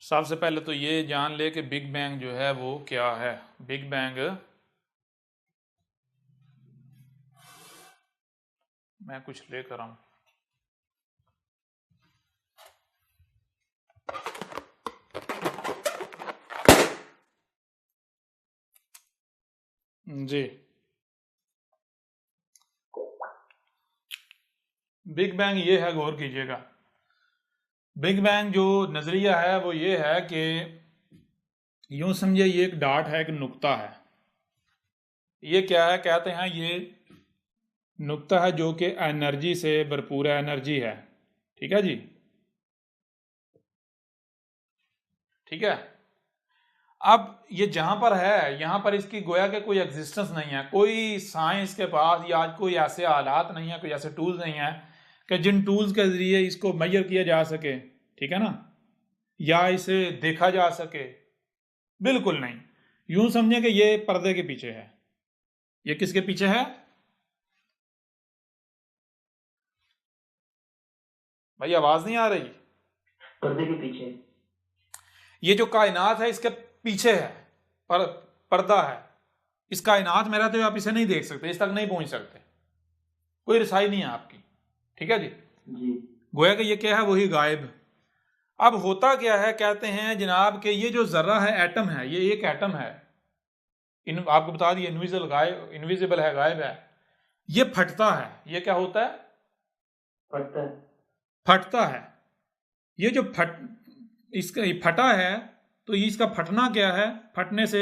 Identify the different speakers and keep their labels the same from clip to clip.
Speaker 1: सबसे पहले तो ये जान ले कि बिग बैंग जो है वो क्या है। बिग बैंग, मैं कुछ लेकर आऊं। जी, बिग बैंग ये है, गौर कीजिएगा। बिग बैंग जो नजरिया है वो ये है कि यूं समझिए ये एक डाट है, एक नुक्ता है। ये क्या है, कहते हैं ये नुक्ता है जो कि एनर्जी से भरपूर एनर्जी है। ठीक है जी, ठीक है। अब ये जहां पर है यहां पर इसकी गोया के कोई एग्जिस्टेंस नहीं है, कोई साइंस के पास या कोई ऐसे आलात नहीं है, कोई ऐसे टूल्स नहीं है कि जिन टूल्स के जरिए इसको मेजर किया जा सके, ठीक है ना, या इसे देखा जा सके। बिल्कुल नहीं। यूं समझे कि ये पर्दे के पीछे है। ये किसके पीछे है भाई? आवाज नहीं आ रही?
Speaker 2: पर्दे के पीछे।
Speaker 1: ये जो कायनात है इसके पीछे है, पर्दा है। इस कायनात में रहते हुए आप इसे नहीं देख सकते, इस तक नहीं पहुंच सकते, कोई रसाई नहीं है आपकी। ठीक है जी।
Speaker 2: जी।
Speaker 1: गोया कि ये क्या है, वही गायब। अब होता क्या है, कहते हैं जनाब कि ये जो जर्रा है, एटम है, ये एक एटम है। आपको बता दिए, इनविजिबल है, गायब है। ये फटता है। ये क्या होता है?
Speaker 2: फटता है।
Speaker 1: फटता है। ये जो इसका फटा है, तो इसका फटना क्या है? फटने से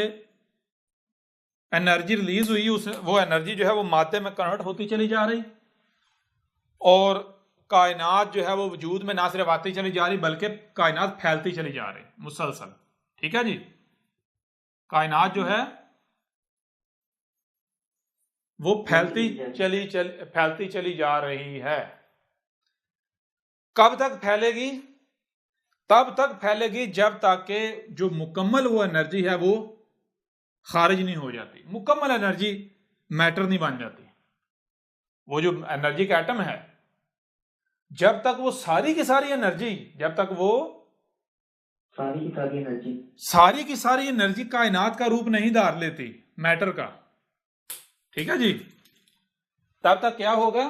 Speaker 1: एनर्जी रिलीज हुई, उस वो एनर्जी जो है वो मादे में कन्वर्ट होती चली जा रही, और कायनात जो है वो वजूद में ना सिर्फ आती चली जा रही बल्कि कायनात फैलती चली जा रही मुसलसल। ठीक है जी। कायनात जो है वो फैलती चली जा रही है। कब तक फैलेगी? तब तक फैलेगी जब तक कि जो मुकम्मल वो एनर्जी है वो खारिज नहीं हो जाती। मुकम्मल एनर्जी मैटर नहीं बन जाती। वो जो एनर्जी का एटम है, जब तक वो सारी की सारी एनर्जी, जब तक वो सारी की सारी एनर्जी कायनात का रूप नहीं धार लेती, मैटर का, ठीक है जी, तब तक क्या होगा?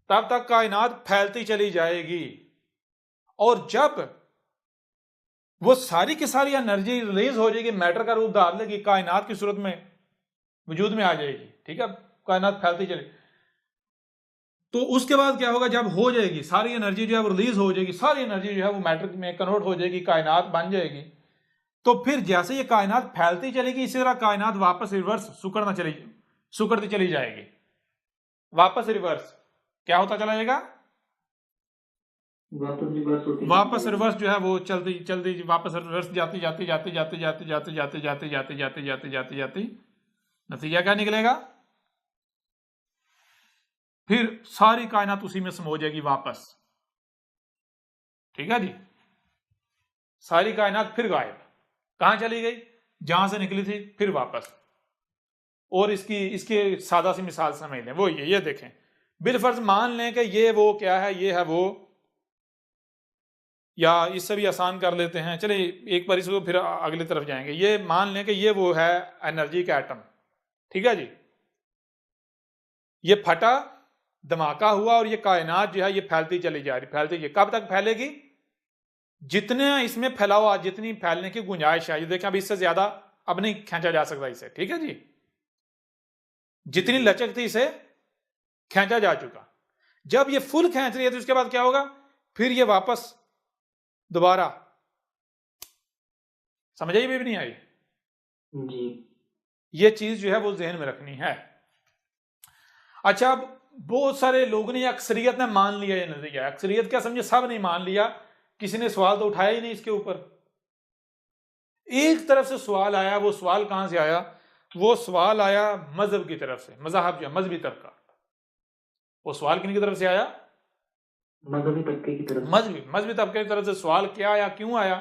Speaker 1: तब तक कायनात फैलती चली जाएगी। और जब वो सारी की सारी एनर्जी रिलीज हो जाएगी, मैटर का रूप धार लेगी, कायनात की सूरत में वजूद में आ जाएगी। ठीक है, कायनात फैलती चली, तो उसके बाद क्या होगा? जब हो जाएगी सारी एनर्जी जो है वो रिलीज हो जाएगी, सारी एनर्जी जो है वो मैटर में कन्वर्ट हो जाएगी, कायनात बन जाएगी। तो फिर जैसे ये कायनात फैलती चलेगी, इसी तरह कायनात वापस रिवर्स सुकड़ती चली जाएगी। वापस रिवर्स क्या होता चला जाएगा? वापस रिवर्स जो है वो चलती चलती वापस रिवर्स जाती जाती जाती जाती जाती जाती जाती जाती जाती जाती जाती जाती जाती, नतीजा क्या निकलेगा? फिर सारी कायनात उसी में समा जाएगी वापस। ठीक है जी। सारी कायनात फिर गायब, कहां चली गई? जहां से निकली थी, फिर वापस। और इसकी सादा सी मिसाल समझ लें, वो ये देखें, बिलफर्ज मान लें कि ये वो क्या है, ये है वो, या इससे भी आसान कर लेते हैं, चलिए एक बार इसको फिर अगली तरफ जाएंगे। ये मान लें कि ये वो है एनर्जी का एटम। ठीक है जी। ये फटा, धमाका हुआ, और ये कायनात जो है ये फैलती चली जा रही, फैलती है। कब तक फैलेगी? जितने इसमें फैलाव, जितनी फैलने की गुंजाइश है, ये देखें अब इससे ज्यादा अब नहीं खींचा जा सकता इसे। ठीक है जी। जितनी लचक थी इसे खींचा जा चुका। जब ये फुल खींच रही है तो उसके बाद क्या होगा? फिर ये वापस दोबारा, समझ आई भी नहीं आई
Speaker 2: जी।
Speaker 1: ये चीज जो है वो जहन में रखनी है। अच्छा, अब बहुत सारे लोगों ने, अक्सरियत ने मान लिया ये नजरिया। अक्सरियत क्या समझे? सब नहीं मान लिया, किसी ने सवाल तो उठाया ही नहीं इसके ऊपर। एक तरफ से सवाल आया, वो सवाल कहां से आया? वो सवाल आया मजहब की तरफ से, मजहब जो मजहबी तबका। वो सवाल किन की तरफ से आया?
Speaker 2: मजहबी तबके की तरफ।
Speaker 1: मजहबी तबके की तरफ से सवाल क्या आया, क्यों आया?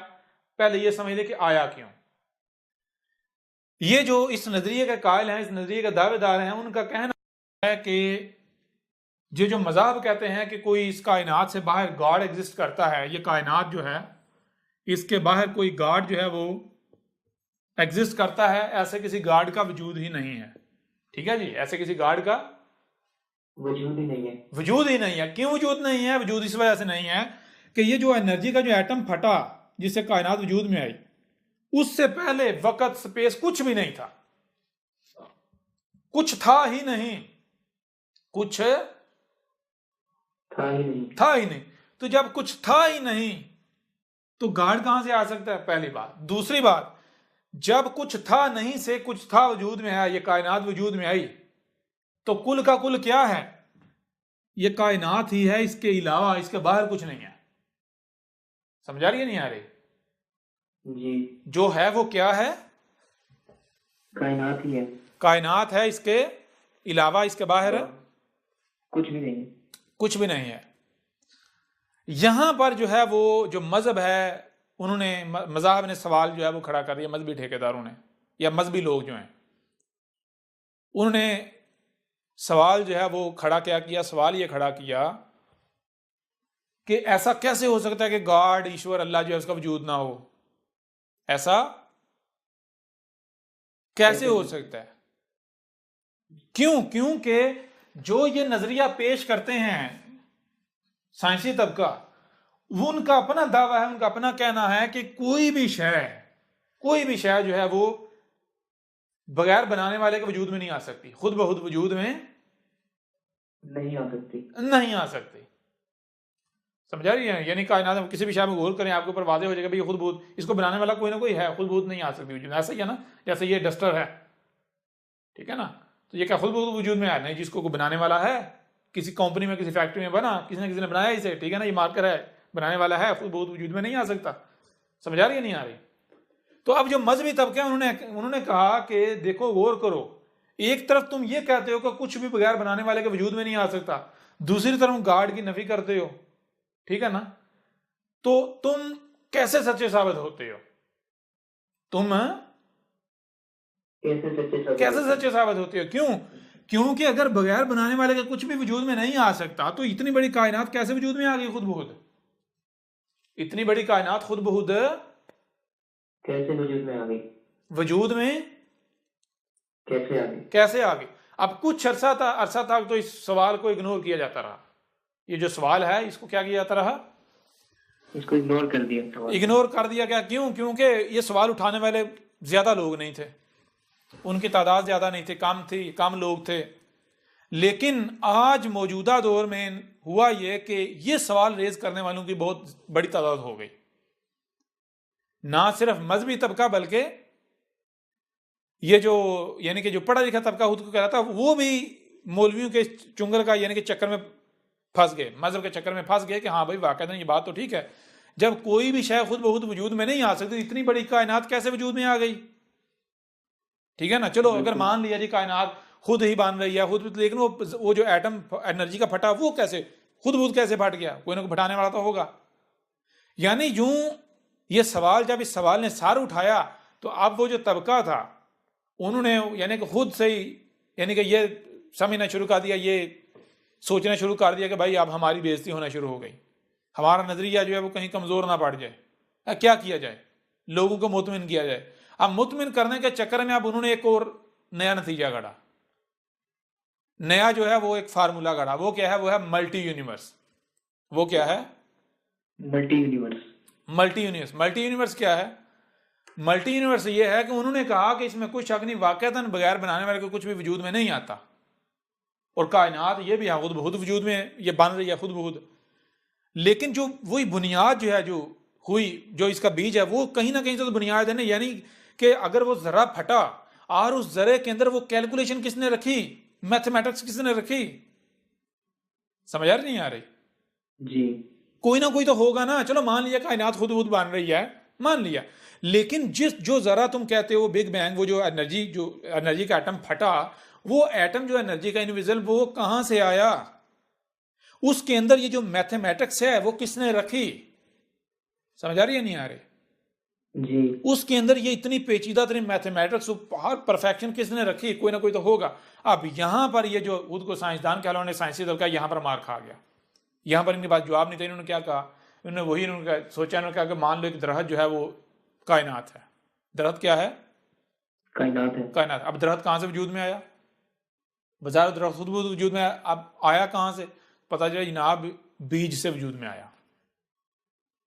Speaker 1: पहले ये समझ ले कि आया क्यों। ये जो इस नजरिए के कायल हैं, इस नजरिए के दावेदार हैं, उनका कहना है कि ये जो मज़हब कहते हैं कि कोई इस कायनात से बाहर गॉड एग्जिस्ट करता है, ये कायनात जो है इसके बाहर कोई गॉड जो है वो एग्जिस्ट करता है, ऐसे किसी गॉड का वजूद ही नहीं है। ठीक है जी, ऐसे किसी गॉड का
Speaker 2: वजूद ही नहीं है।
Speaker 1: वजूद ही नहीं है। क्यों वजूद नहीं है? वजूद इस वजह से नहीं है कि ये जो एनर्जी का जो एटम फटा जिससे कायनात वजूद में आई, उससे पहले वक्त स्पेस कुछ भी नहीं था, कुछ था ही नहीं, कुछ
Speaker 2: था ही नहीं।
Speaker 1: था ही नहीं। तो जब कुछ था ही नहीं तो गॉड कहां से आ सकता है? पहली बात। दूसरी बात, जब कुछ था नहीं से कुछ था वजूद में है, ये कायनात वजूद में आई, तो कुल का कुल क्या है? ये कायनात ही है, इसके अलावा इसके बाहर कुछ नहीं है। समझा रही है नहीं आ रही?
Speaker 2: जी,
Speaker 1: जो है वो क्या है?
Speaker 2: कायनात ही है।
Speaker 1: कायनात है, इसके अलावा इसके बाहर
Speaker 2: कुछ भी नहीं।
Speaker 1: कुछ भी नहीं है। यहां पर जो है वो जो मजहब है, उन्होंने मज़ाहब ने सवाल जो है वो खड़ा कर दिया, मजहबी ठेकेदारों ने या मजहबी लोग जो हैं उन्होंने सवाल जो है वो खड़ा क्या किया? सवाल ये खड़ा किया कि ऐसा कैसे हो सकता है कि गॉड, ईश्वर, अल्लाह जो है उसका वजूद ना हो? ऐसा कैसे हो सकता है? क्यों? क्योंकि जो ये नजरिया पेश करते हैं साइंसी तबका, वो उनका अपना दावा है, उनका अपना कहना है कि कोई भी शय जो है वो बगैर बनाने वाले के वजूद में नहीं आ सकती, खुद ब खुद वजूद में
Speaker 2: नहीं आ सकती।
Speaker 1: नहीं आ सकती। समझा रही है? यानी कायनात में किसी भी शय में गौर करें, आपके ऊपर वादे हो जाएगा भाई खुद बहुत, इसको बनाने वाला कोई ना कोई है, खुद बहुत नहीं आ सकती वजूद में। ऐसा ही है ना, जैसे ये डस्टर है, ठीक है ना, तो ये क्या खुद बहुत वजूद में है? नहीं, जिसको कोई बनाने वाला है, किसी कंपनी में, किसी फैक्ट्री में बना, किसी ने बनाया इसे, ठीक है ना, ये मार्कर है, बनाने वाला है, खुद बहुत वजूद में नहीं आ सकता। समझा रही है नहीं आ रही? तो अब जो मजहबी तबके उन्होंने कहा कि देखो, गौर करो, एक तरफ तुम ये कहते हो कि कुछ भी बगैर बनाने वाले के वजूद में नहीं आ सकता, दूसरी तरफ गॉड की नफी करते हो, ठीक है ना, तो तुम कैसे सच्चे साबित होते हो? तुम कैसे सच्चे साबित होते हो? क्यों? क्योंकि अगर बगैर बनाने वाले के कुछ भी वजूद में नहीं आ सकता, तो इतनी बड़ी कायनात कैसे वजूद में आ गई खुद बहुत? इतनी बड़ी कायनात खुद बहुत
Speaker 2: कैसे वजूद में आ गई?
Speaker 1: वजूद में
Speaker 2: कैसे आ गई?
Speaker 1: कैसे आ गई? अब कुछ अरसा तक तो इस सवाल को इग्नोर किया जाता रहा। ये जो सवाल है इसको क्या किया जाता रहा?
Speaker 2: इसको इग्नोर कर दिया।
Speaker 1: इग्नोर कर दिया गया। क्यों? क्योंकि ये सवाल उठाने वाले ज्यादा लोग नहीं थे, उनकी तादाद ज्यादा नहीं थी, कम लोग थे। लेकिन आज मौजूदा दौर में हुआ ये कि ये सवाल रेज करने वालों की बहुत बड़ी तादाद हो गई। ना सिर्फ मजहबी तबका, बल्कि ये जो यानी कि जो पढ़ा लिखा तबका खुद को कहता था, वो भी मौलवियों के चुंगल का यानी कि चक्कर में फंस गए, मजहब के चक्कर में फंस गए कि हाँ भाई वाकई ये बात तो ठीक है, जब कोई भी शय खुद बहुत वजूद में नहीं आ सकती, इतनी बड़ी कायनात कैसे वजूद में आ गई? ठीक है ना, चलो अगर मान लिया जी कायनात खुद ही बन रही है खुद, लेकिन वो जो एटम एनर्जी का फटा, वो कैसे खुद बहुत कैसे फट गया? कोई ना कोई फटाने वाला तो होगा। यानी यूं ये सवाल, जब इस सवाल ने सार उठाया, तो अब वो जो तबका था उन्होंने यानी कि खुद से ही यानी कि ये समझना शुरू कर दिया, ये सोचना शुरू कर दिया कि भाई अब हमारी बेइज्जती होना शुरू हो गई, हमारा नजरिया जो है वो कहीं कमजोर ना पड़ जाए। क्या किया जाए? लोगों को मुतमिन किया जाए। अब मुतमिन करने के चक्कर में अब उन्होंने एक और नया नतीजा गढ़ा, नया जो है वो एक फार्मूला गढ़ा। वो क्या है? वो है मल्टी यूनिवर्स। वो क्या है?
Speaker 2: Multi universe.
Speaker 1: मल्टी यूनिवर्स क्या है? मल्टी यूनिवर्स ये है कि उन्होंने कहा कि इसमें कोई शक नहीं, वाकईतन बगैर बनाने वाले को कुछ भी वजूद में नहीं आता, और कायनात ये भी खुद बहुत वजूद में ये बन रही है खुद बहुत। लेकिन जो वही बुनियाद जो है जो हुई, जो इसका बीज है, वो कहीं ना कहीं से तो बुनियाद है ना। यानी कि अगर वो जरा फटा और उस जरे के अंदर वो कैलकुलेशन किसने रखी, मैथमेटिक्स किसने रखी? समझ आ रही नहीं आ रही?
Speaker 2: जी,
Speaker 1: कोई ना कोई तो होगा ना। चलो मान लिया कायनात खुद खुद बन रही है, मान लिया, लेकिन जो जरा तुम कहते हो बिग बैंग, वो जो एनर्जी का एटम फटा, वो एटम जो एनर्जी का इंडिविजुअल, वो कहां से आया? उसके अंदर ये जो मैथमेटिक्स है वो किसने रखी? समझ आ रही है नहीं आ रही?
Speaker 2: जी,
Speaker 1: उसके अंदर ये इतनी पेचीदा तरीन मैथमेटिक्स, हर परफेक्शन किसने रखी? कोई ना कोई तो होगा। अब यहां पर ये जो खुद को साइंसदान कह लो, साइंसी दल का यहां पर मार खा गया, यहां पर इनके पास जवाब नहीं था। इन्होंने क्या कहा? उन्होंने सोचा, उन्होंने कहा कि मान लो एक दरख्त जो है वो कायनात है। दरख्त क्या है?
Speaker 2: कायनात है।
Speaker 1: कायनात। अब दरख्त कहाँ से वजूद में आया? बाजार दरख्त खुद वजूद में आया। अब आया कहाँ से? पता चला जनाब बीज से वजूद में आया।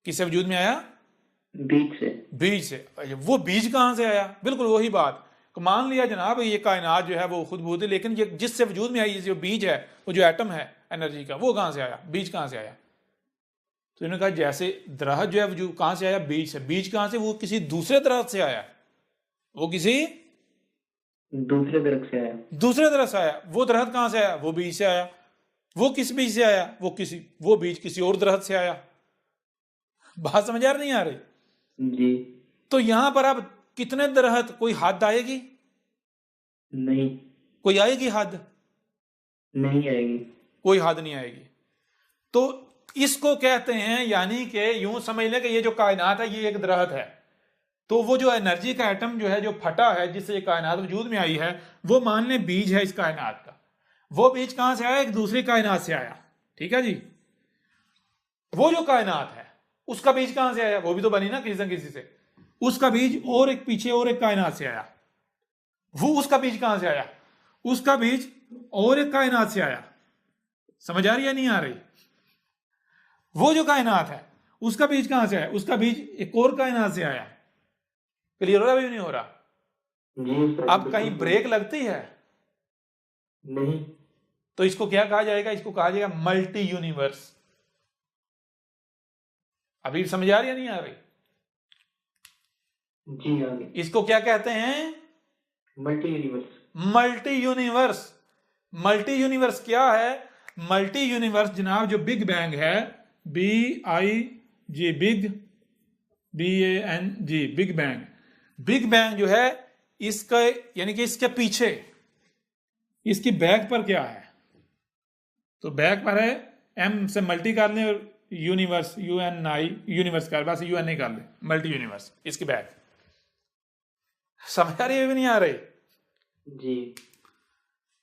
Speaker 1: किससे वजूद में आया?
Speaker 2: बीज से।
Speaker 1: बीज से। वो बीज कहाँ से आया? बिल्कुल वही बात। मान लिया जनाब ये कायनात जो है वो खुद बहुत है, लेकिन ये जिससे वजूद में आई जो बीज है, वो जो एटम है एनर्जी का, वो कहाँ से आया? बीज कहाँ से आया? तो इन्होंने कहा जैसे दरख्त जो है वजूद कहाँ से आया? बीज से। बीज कहाँ से? वो किसी दूसरे दरख्त से आया। वो किसी
Speaker 2: दूसरे दरख्त से आया।
Speaker 1: दूसरे दरख्त से आया। वो दरख्त कहाँ से आया? वो बीज से आया। वो किस बीज से आया? वो बीज किसी और दरख्त से आया। बात समझ आ रही नहीं आ रही?
Speaker 2: जी।
Speaker 1: तो यहां पर अब कितने दरख्त, कोई हद आएगी?
Speaker 2: नहीं।
Speaker 1: कोई आएगी हद?
Speaker 2: नहीं आएगी।
Speaker 1: कोई हद नहीं आएगी। तो इसको कहते हैं, यानी कि यूं समझ लें कि ये जो कायनात है ये एक दरख्त है। तो वो जो एनर्जी का एटम जो है जो फटा है, जिससे ये कायनात वजूद में आई है, वो मान लें बीज है इस कायनात का। वो बीज कहां से आया? एक दूसरी कायनात से आया। ठीक है जी। वो जो कायनात है उसका बीज कहां से आया? वो भी तो बनी ना किसी न किसी से। उसका बीज और एक पीछे और एक कायनात से आया। वो उसका बीज कहां से आया? उसका बीज और एक कायनात से आया। समझ आ रही है नहीं आ रही? वो जो कायनात है उसका बीज कहां से आया? उसका बीज एक और कायनात से आया। क्लियर हो रहा भी नहीं हो रहा?
Speaker 2: जी।
Speaker 1: अब कहीं ब्रेक लगती है?
Speaker 2: नहीं।
Speaker 1: तो इसको क्या कहा जाएगा? इसको कहा जाएगा मल्टी यूनिवर्स। अभी समझ आ रही है नहीं आ रही?
Speaker 2: जी आगे।
Speaker 1: इसको क्या कहते हैं?
Speaker 2: Multi universe.
Speaker 1: Multi universe. Multi universe क्या है? मल्टी यूनिवर्स जनाब जो बिग बैंग है, BIG, big, BANG, big bang. Big bang जो है इसका, यानी कि इसके पीछे, इसकी बैक पर क्या है? तो बैक पर है M से मल्टी कर लें और यूनिवर्स, UNI, यूनिवर्स कर, बस UN नहीं कर ले, मल्टी यूनिवर्स। इसकी बैक समझ आ रही है भी नहीं आ रही?
Speaker 2: जी।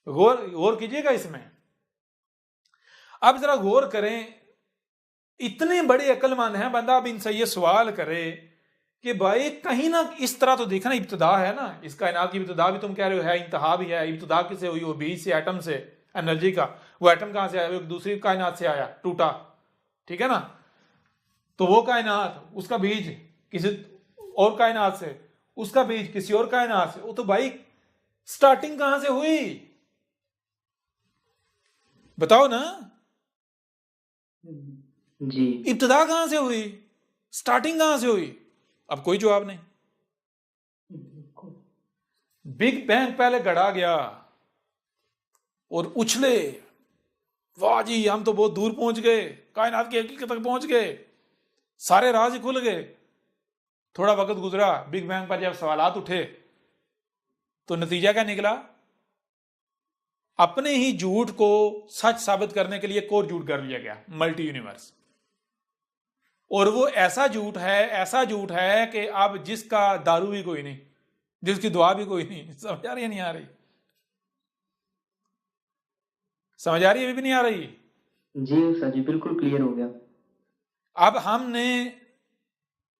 Speaker 1: गौर कीजिएगा इसमें। अब जरा गौर करें, इतने बड़े अक्लमंद हैं बंदा, अब इनसे ये सवाल करे कि भाई कहीं ना इस तरह तो देखना, इब्तिदा है ना, इस कायनात की इब्तिदा भी तुम कह रहे हो है, इंतहा भी है। इब्तिदा किससे हुई? वो बीज से, एटम से, एनर्जी का। वो एटम कहां से आया? वो दूसरी कायनात से आया, टूटा। ठीक है ना? तो वो कायनात, उसका बीज किसी और कायनात से, उसका बीज किसी और कायनात से। वो तो भाई स्टार्टिंग कहां से हुई? बताओ ना।
Speaker 2: जी।
Speaker 1: इब्तिदा कहां से हुई? स्टार्टिंग कहां से हुई? अब कोई जवाब नहीं। बिग बैंग पहले गढ़ा गया और उछले, वाह जी हम तो बहुत दूर पहुंच गए, कायनात की हकीकत तक पहुंच गए, सारे राज ही खुल गए। थोड़ा वक्त गुजरा, बिग बैंग पर जब सवालात उठे तो नतीजा क्या निकला? अपने ही झूठ को सच साबित करने के लिए एक और झूठ कर लिया गया, मल्टी यूनिवर्स। और वो ऐसा झूठ है कि अब जिसका दारू भी कोई नहीं, जिसकी दुआ भी कोई नहीं। समझ आ रही है नहीं आ रही? समझ आ रही है भी नहीं आ रही?
Speaker 2: जी सर जी, बिल्कुल क्लियर हो गया।
Speaker 1: अब हमने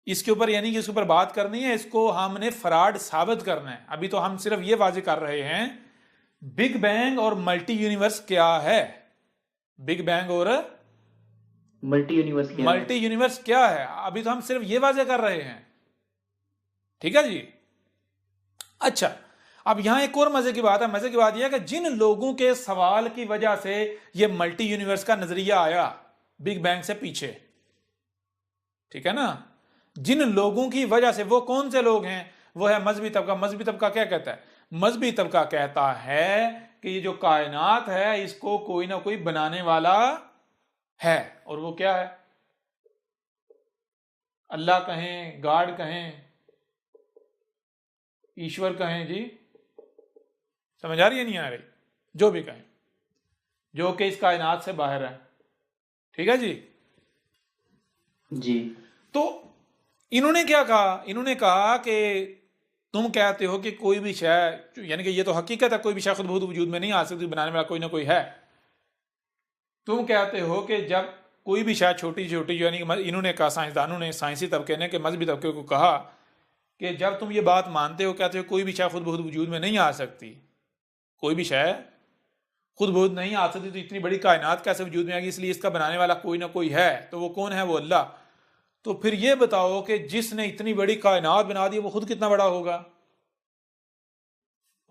Speaker 1: इसके ऊपर, यानी कि इसके ऊपर बात करनी है, इसको हमने फ्रॉड साबित करना है। अभी तो हम सिर्फ ये वाजे कर रहे हैं बिग बैंग और मल्टी यूनिवर्स क्या है। बिग बैंग और मल्टी यूनिवर्स क्या है, अभी तो हम सिर्फ ये वाजे कर रहे हैं। ठीक है जी। अच्छा, अब यहां एक और मजे की बात है। मजे की बात यह है कि जिन लोगों के सवाल की वजह से यह मल्टी यूनिवर्स का नजरिया आया बिग बैंग से पीछे, ठीक है ना, जिन लोगों की वजह से, वो कौन से लोग हैं? वो है मजहबी तबका। मजहबी तबका क्या कहता है? मजहबी तबका कहता है कि ये जो कायनात है इसको कोई ना कोई बनाने वाला है। और वो क्या है? अल्लाह कहें, गॉड कहें, ईश्वर कहें जी, समझ आ रही है नहीं आ रही? जो भी कहें, जो कि इस कायनात से बाहर है। ठीक है जी।
Speaker 2: जी।
Speaker 1: तो इन्होंने क्या कहा? इन्होंने कहा कि तुम कहते हो कि कोई भी शय, यानी कि ये तो हकीकत है, कोई भी शय खुद बहुत वजूद में नहीं आ सकती, बनाने वाला कोई ना कोई है। तुम कहते हो कि जब कोई भी शायद छोटी छोटी, यानी कि इन्होंने कहा, साइंसदानों ने, साइंसी तबके ने, कि मजहबी तबके को कहा कि जब तुम ये बात मानते हो, कहते हो कोई भी शय खुद ब खुद वजूद में नहीं आ सकती, कोई भी शय खुद ब खुद नहीं आ सकती, तो इतनी बड़ी कायनात कैसे वजूद में आएगी? इसलिए इसका बनाने वाला कोई ना कोई है। तो वो कौन है? वो अल्लाह। तो फिर ये बताओ कि जिसने इतनी बड़ी कायनात बना दी वो खुद कितना बड़ा होगा?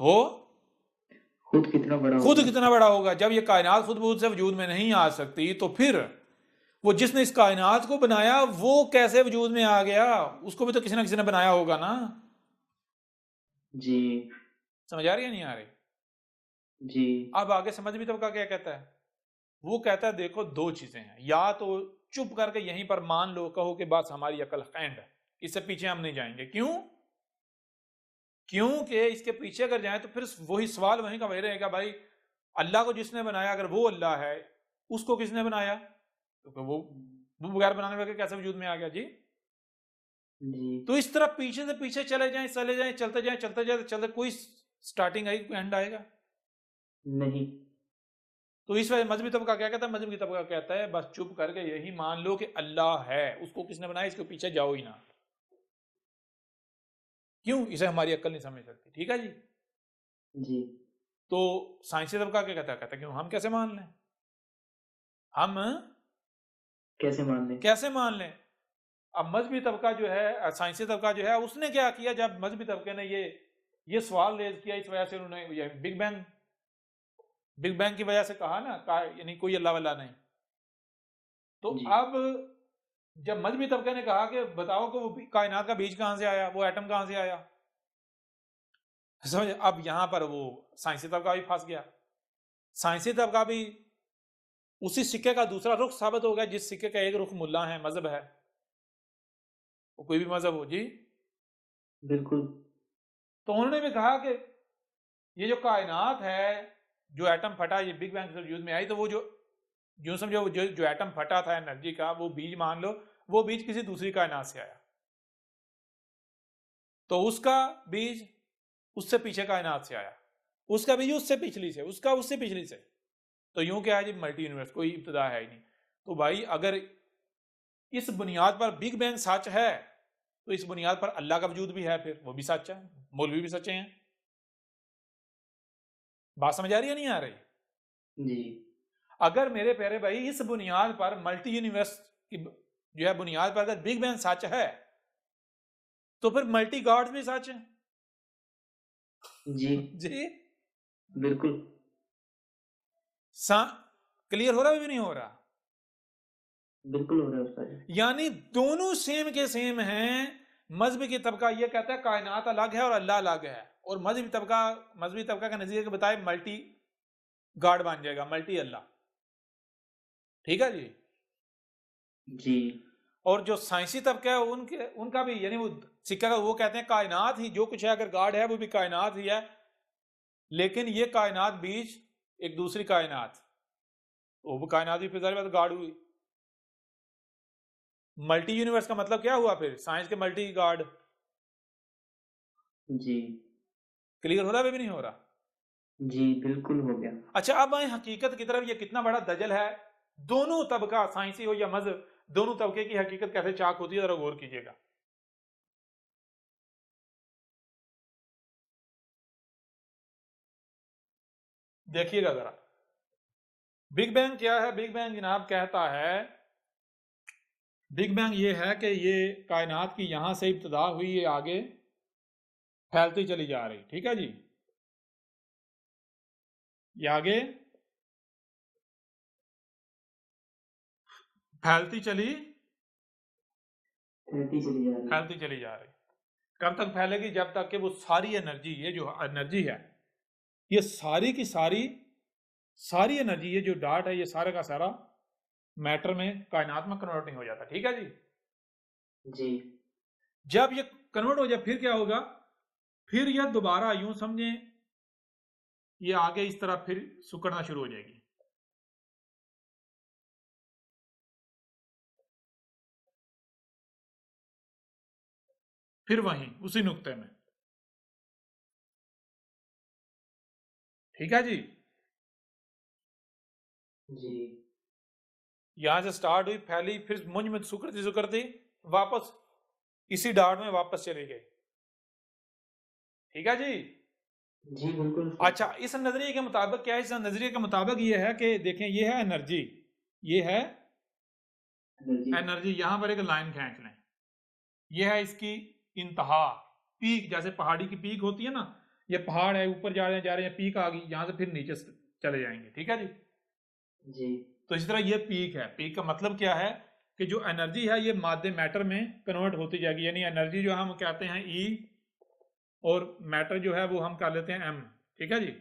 Speaker 1: वो
Speaker 2: खुद कितना बड़ा
Speaker 1: खुद
Speaker 2: होगा?
Speaker 1: कितना बड़ा होगा? जब ये कायनात खुद ब खुद से वजूद में नहीं आ सकती, तो फिर वो जिसने इस कायनात को बनाया वो कैसे वजूद में आ गया? उसको भी तो किसी ना किसी ने बनाया होगा ना।
Speaker 2: जी
Speaker 1: समझ आ रही है नहीं आ रही?
Speaker 2: जी
Speaker 1: अब आगे समझ भी तो क्या कहता है? वो कहता है देखो दो चीजें हैं, या तो चुप करके यहीं पर मान लो, कहो कि बस हमारी अकल कैंड है, इससे पीछे हम नहीं जाएंगे। क्यों? क्योंकि इसके पीछे अगर जाए तो फिर वही सवाल वहीं का वही रहेगा, भाई अल्लाह को जिसने बनाया, अगर वो अल्लाह है, उसको किसने बनाया? तो वो बगैर बनाने वाले कैसे वजूद में आ गया जी?
Speaker 2: जी
Speaker 1: तो इस तरह पीछे से पीछे चले जाएं, चलते जाएं, चलते, कोई स्टार्टिंग आएगी, कोई एंड आएगा
Speaker 2: नहीं।
Speaker 1: तो इस वजह मजहबी तबका क्या कहता है? मजहबी तबका कहता है बस चुप करके यही मान लो कि अल्लाह है, उसको किसने बनाया, इसके पीछे जाओ ही ना। क्यों? इसे हमारी अक्ल नहीं समझ सकती। ठीक है जी।
Speaker 2: जी
Speaker 1: तो साइंसी तबका क्या कहता है? कहता है क्यों हम कैसे मान लें? हम
Speaker 2: कैसे मान लें?
Speaker 1: कैसे मान लें? अब मजहबी तबका जो है, साइंसी तबका जो है, उसने क्या किया? जब मजहबी तबके ने ये सवाल रेज किया, इस वजह से उन्होंने बिग बैंग की वजह से कहा ना, यानी कोई अल्लाह वल्लाह नहीं। तो
Speaker 2: जी
Speaker 1: अब जब मजहबी तबके ने कहा कि बताओ कि वो कायनात का बीज कहां से आया, वो एटम कहां से आया, समझ? अब यहां पर वो साइंसी तबका भी फंस गया। साइंसी तबका भी उसी सिक्के का दूसरा रुख साबित हो गया, जिस सिक्के का एक रुख मुल्ला है, मजहब है, वो कोई भी मजहब हो जी।
Speaker 2: बिल्कुल।
Speaker 1: तो उन्होंने भी कहा कि ये जो कायनात है, जो एटम फटा, ये बिग बैंग से वजूद में आई, तो वो जो समझो जो एटम फटा था एनर्जी का, वो बीज मान लो, वो बीज किसी दूसरी कायनात से आया, तो उसका बीज उससे पीछे कायनात से आया, उसका बीज उससे पिछली से, उसका उससे पिछली से। तो यूं क्या है जी? मल्टी यूनिवर्स, कोई इब्तदा है ही नहीं। तो भाई अगर इस बुनियाद पर बिग बैंग सच है, तो इस बुनियाद पर अल्लाह का वजूद भी है, फिर वो भी सच है, मौलवी भी सच्चे हैं। बात समझ आ रही है नहीं आ रही?
Speaker 2: जी
Speaker 1: अगर मेरे प्यारे भाई इस बुनियाद पर, मल्टी यूनिवर्स की जो है बुनियाद पर, अगर बिग बैंग सच है, तो फिर मल्टी गॉड्स भी सच है
Speaker 2: जी
Speaker 1: जी।
Speaker 2: बिल्कुल।
Speaker 1: क्लियर हो रहा है भी नहीं हो रहा?
Speaker 2: बिल्कुल हो रहा है उस्ताद।
Speaker 1: यानी दोनों सेम के सेम हैं। मजहबी की तबका ये कहता है कायनात अलग है और अल्लाह अलग है, और मजहबी तबका का नजरिया के बताए मल्टी गॉड बन जाएगा, मल्टी अल्लाह। ठीक है जी।
Speaker 2: जी
Speaker 1: और जो साइंसी तबका है उनका भी, यानी वो सिक्का का, वो कहते हैं कायनात ही जो कुछ है, अगर गॉड है वो भी कायनात ही है, लेकिन ये कायनात बीच एक दूसरी कायनात, वो कायनात भी फिर सारी बात गॉड हुई। मल्टी यूनिवर्स का मतलब क्या हुआ फिर? साइंस के मल्टी गॉड।
Speaker 2: जी
Speaker 1: क्लियर हो रहा है भी नहीं हो रहा?
Speaker 2: जी बिल्कुल हो गया।
Speaker 1: अच्छा, अब आए हकीकत की तरफ। ये कितना बड़ा दजल है। दोनों तबका, साइंसी हो या मजहब, दोनों तबके की हकीकत कैसे चाक होती है, जरा गौर कीजिएगा। देखिएगा जरा। बिग बैंग क्या है? बिग बैंग जनाब कहता है, बिग बैंग ये है कि ये कायनात की यहां से इब्तदा हुई, ये आगे फैलती चली जा रही। ठीक है जी। ये आगे फैलती चली
Speaker 2: फैलती चली जा रही है।
Speaker 1: फैलती चली जा रही। कब तक फैलेगी? जब तक कि वो सारी एनर्जी, ये जो एनर्जी है, ये सारी की सारी एनर्जी, ये जो डाट है, ये सारा का सारा मैटर में, कायनात में कन्वर्ट नहीं हो जाता। ठीक है जी।
Speaker 2: जी
Speaker 1: जब ये कन्वर्ट हो जाए फिर क्या होगा? फिर यह दोबारा यूं समझें, ये आगे इस तरह फिर सुकड़ना शुरू हो जाएगी। फिर वहीं उसी नुक्ते में। ठीक है जी।
Speaker 2: जी
Speaker 1: यहां से स्टार्ट हुई, फैली, फिर मुंज में सुकड़ती सुकड़ती वापस इसी डार्ट में वापस चली गई। ठीक है जी।
Speaker 2: जी बिल्कुल सर।
Speaker 1: अच्छा, इस नजरिए के मुताबिक क्या है? इस नजरिए के मुताबिक ये है कि देखें, ये है एनर्जी, ये है
Speaker 2: एनर्जी।
Speaker 1: एनर्जी। यहां पर एक लाइन खींच लें, ये है इसकी इंतहा, पीक। जैसे पहाड़ी की पीक होती है ना, ये पहाड़ है, ऊपर जा रहे हैं, पीक आ गई, यहां से फिर नीचे चले जाएंगे। ठीक है जी।
Speaker 2: जी
Speaker 1: तो इस तरह ये पीक है। पीक का मतलब क्या है कि जो एनर्जी है ये मादे मैटर में कन्वर्ट होती जाएगी। यानी एनर्जी जो हम कहते हैं ई, और मैटर जो है वो हम कर लेते हैं एम। ठीक है जी।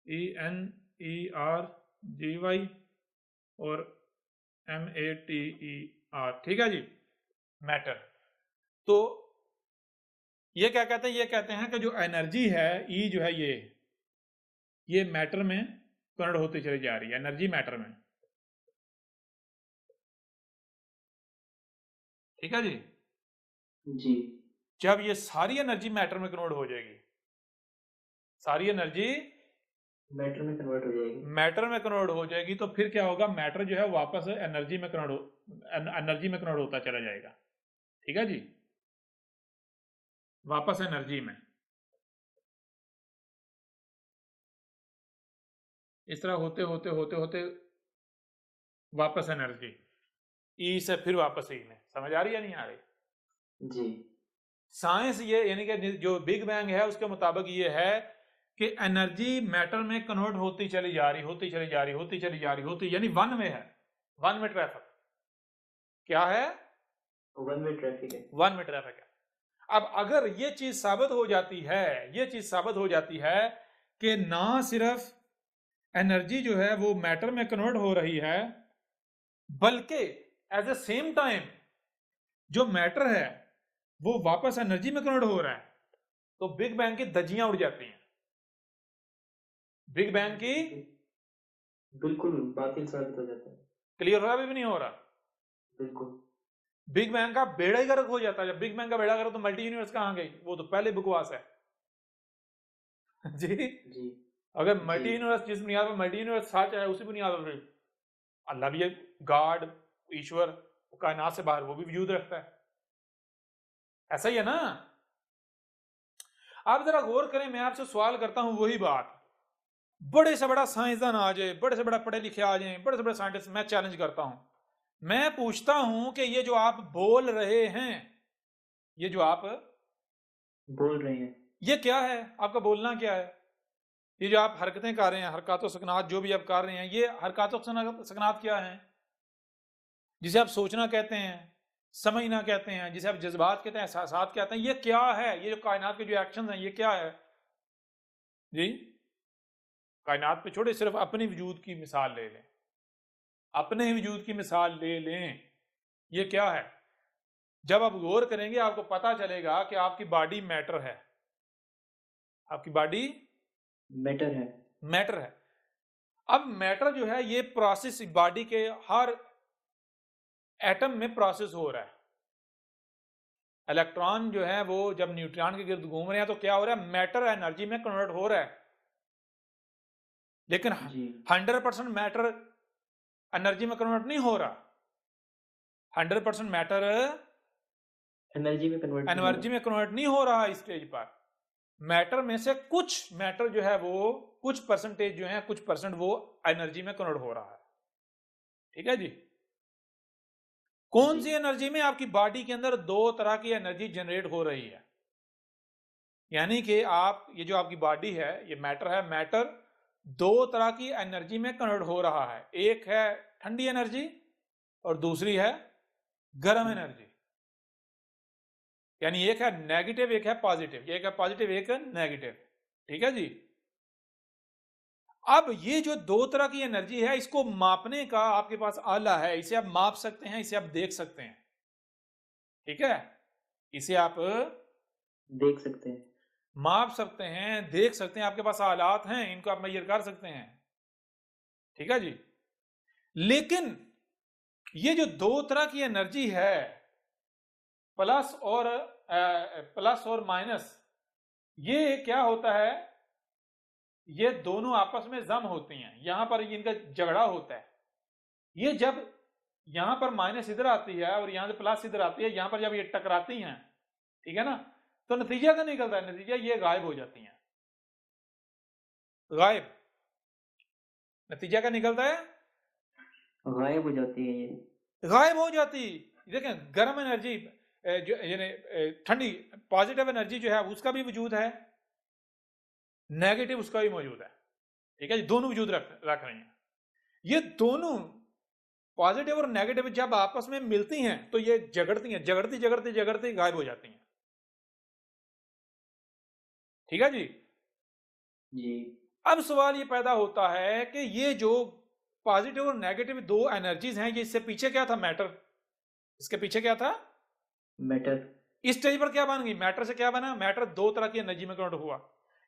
Speaker 1: ENERGY और MATER। ठीक है जी, मैटर। तो ये क्या कहते हैं? ये कहते हैं कि जो एनर्जी है ई जो है ये मैटर में कन्वर्ट होती चली जा रही है, एनर्जी मैटर में। ठीक है जी।
Speaker 2: जी
Speaker 1: जब ये सारी एनर्जी मैटर में कन्वर्ट हो जाएगी, सारी एनर्जी
Speaker 2: मैटर में कन्वर्ट हो जाएगी।
Speaker 1: मैटर में कन्वर्ट हो जाएगी, तो फिर क्या होगा? मैटर जो है वापस एनर्जी में कन्वर्ट होता चला जाएगा। ठीक है जी, वापस एनर्जी में। इस तरह होते होते होते होते वापस एनर्जी, ई से फिर वापस ई में। समझ आ रही है नहीं आ रही?
Speaker 2: जी
Speaker 1: साइंस ये, यानी कि जो बिग बैंग है उसके मुताबिक ये है कि एनर्जी मैटर में कन्वर्ट होती चली जा रही, होती चली जा रही, होती चली जा रही, होती, यानी वन वे है, वन वे ट्रैफिक। क्या है?
Speaker 2: वन वे ट्रैफिक है।
Speaker 1: वन वे ट्रैफिक है। अब अगर ये चीज साबित हो जाती है, ये चीज साबित हो जाती है कि ना सिर्फ एनर्जी जो है वो मैटर में कन्वर्ट हो रही है, बल्कि एट द सेम टाइम जो मैटर है वो वापस एनर्जी में कन्वर्ट हो रहा है, तो बिग बैंग की धज्जियां उड़ जाती हैं। बिग बैंग की
Speaker 2: बिल्कुल बातिल साबित हो जाता है।
Speaker 1: क्लियर हो रहा? अभी भी नहीं हो रहा?
Speaker 2: बिल्कुल।
Speaker 1: बिग बैंग का बेड़ा ही गर्क हो जाता है। जब बिग बैंग का बेड़ा गर्क, तो मल्टी यूनिवर्स कहां गई? वो तो पहले बकवास है। जी।
Speaker 2: जी
Speaker 1: अगर मल्टी
Speaker 2: जी
Speaker 1: यूनिवर्स, जिस बुनियाद पर मल्टी यूनिवर्स सच है, उसी बुनियाद पर अल्लाह भी है, गॉड, ईश्वर, कायनात से बाहर वो भी वजूद रखता है। ऐसा ही है ना? आप जरा गौर करें, मैं आपसे सवाल करता हूं, वही बात, बड़े से बड़ा साइंसदान आ जाए, बड़े से बड़ा पढ़े लिखे आ जाए, बड़े से बड़े साइंटिस्ट, मैं चैलेंज करता हूं, मैं पूछता हूं कि ये जो आप बोल रहे हैं, ये जो आप
Speaker 2: बोल रहे हैं,
Speaker 1: ये क्या है? आपका बोलना क्या है? ये जो आप हरकतें कर रहे हैं, हरकत सकनात जो भी आप कर रहे हैं, ये हरकत सकनात क्या है? जिसे आप सोचना कहते हैं, समझना कहते हैं, जिसे आप जज्बात कहते हैं, एहसासात कहते हैं, ये क्या है? ये जो कायनात के जो एक्शन हैं, ये क्या है जी? कायनात पे छोड़े, सिर्फ अपने वजूद की मिसाल ले लें, अपने ही वजूद की मिसाल ले लें, ये क्या है? जब आप गौर करेंगे आपको पता चलेगा कि आपकी बॉडी मैटर है, आपकी बॉडी
Speaker 2: मैटर है।
Speaker 1: मैटर है। अब मैटर जो है ये प्रोसेस बॉडी के हर एटम में प्रोसेस हो रहा है। इलेक्ट्रॉन जो है वो जब न्यूट्रॉन के गिर्द घूम रहे हैं तो क्या हो रहा है? मैटर एनर्जी में कन्वर्ट हो रहा है। लेकिन
Speaker 2: जी
Speaker 1: 100% मैटर एनर्जी में कन्वर्ट नहीं हो रहा। 100% मैटर
Speaker 2: एनर्जी में कन्वर्ट
Speaker 1: एनर्जी में कन्वर्ट नहीं हो रहा। इस स्टेज पर मैटर में से कुछ मैटर जो है वो, कुछ परसेंटेज जो है, कुछ परसेंट वो एनर्जी में कन्वर्ट हो रहा है। ठीक है जी। कौन
Speaker 2: जी
Speaker 1: सी एनर्जी में? आपकी बॉडी के अंदर दो तरह की एनर्जी जनरेट हो रही है। यानी कि आप, ये जो आपकी बॉडी है, ये मैटर है, मैटर दो तरह की एनर्जी में कन्वर्ट हो रहा है। एक है ठंडी एनर्जी और दूसरी है गर्म एनर्जी। यानी एक है नेगेटिव, एक है पॉजिटिव, एक है पॉजिटिव, एक है नेगेटिव। ठीक है जी। अब ये जो दो तरह की एनर्जी है, इसको मापने का आपके पास आला है, इसे आप माप सकते हैं, इसे आप देख सकते हैं। ठीक है, इसे आप
Speaker 2: देख सकते हैं,
Speaker 1: माप सकते हैं, देख सकते हैं, आपके पास आलात हैं, इनको आप मेजर कर सकते हैं। ठीक है जी। लेकिन ये जो दो तरह की एनर्जी है, प्लस और माइनस, ये क्या होता है? ये दोनों आपस में जम होती हैं, यहां पर इनका झगड़ा होता है। ये जब यहां पर माइनस इधर आती है और यहां से प्लस इधर आती है, यहां पर जब ये टकराती हैं, ठीक है ना, तो नतीजा क्या निकलता है? नतीजा ये गायब हो जाती हैं, गायब। नतीजा क्या निकलता है?
Speaker 2: गायब हो जाती है ये।
Speaker 1: गायब हो जाती। देखें, गर्म एनर्जी जो यानी ठंडी पॉजिटिव एनर्जी जो है उसका भी वजूद है, नेगेटिव उसका भी मौजूद है, ठीक है जी, दोनों वजूद रख रहे हैं। ये दोनों पॉजिटिव और नेगेटिव जब आपस में मिलती हैं तो ये झगड़ती हैं, झगड़ती झगड़ती झगड़ती गायब हो जाती हैं, ठीक है जी।
Speaker 2: जी।
Speaker 1: अब सवाल ये पैदा होता है कि ये जो पॉजिटिव और नेगेटिव दो एनर्जीज हैं, ये इससे पीछे क्या था? मैटर। इसके पीछे क्या था?
Speaker 2: मैटर।
Speaker 1: इस स्टेज पर क्या बन गई? मैटर से क्या बना? मैटर दो तरह की एनर्जी में कन्वर्ट हुआ।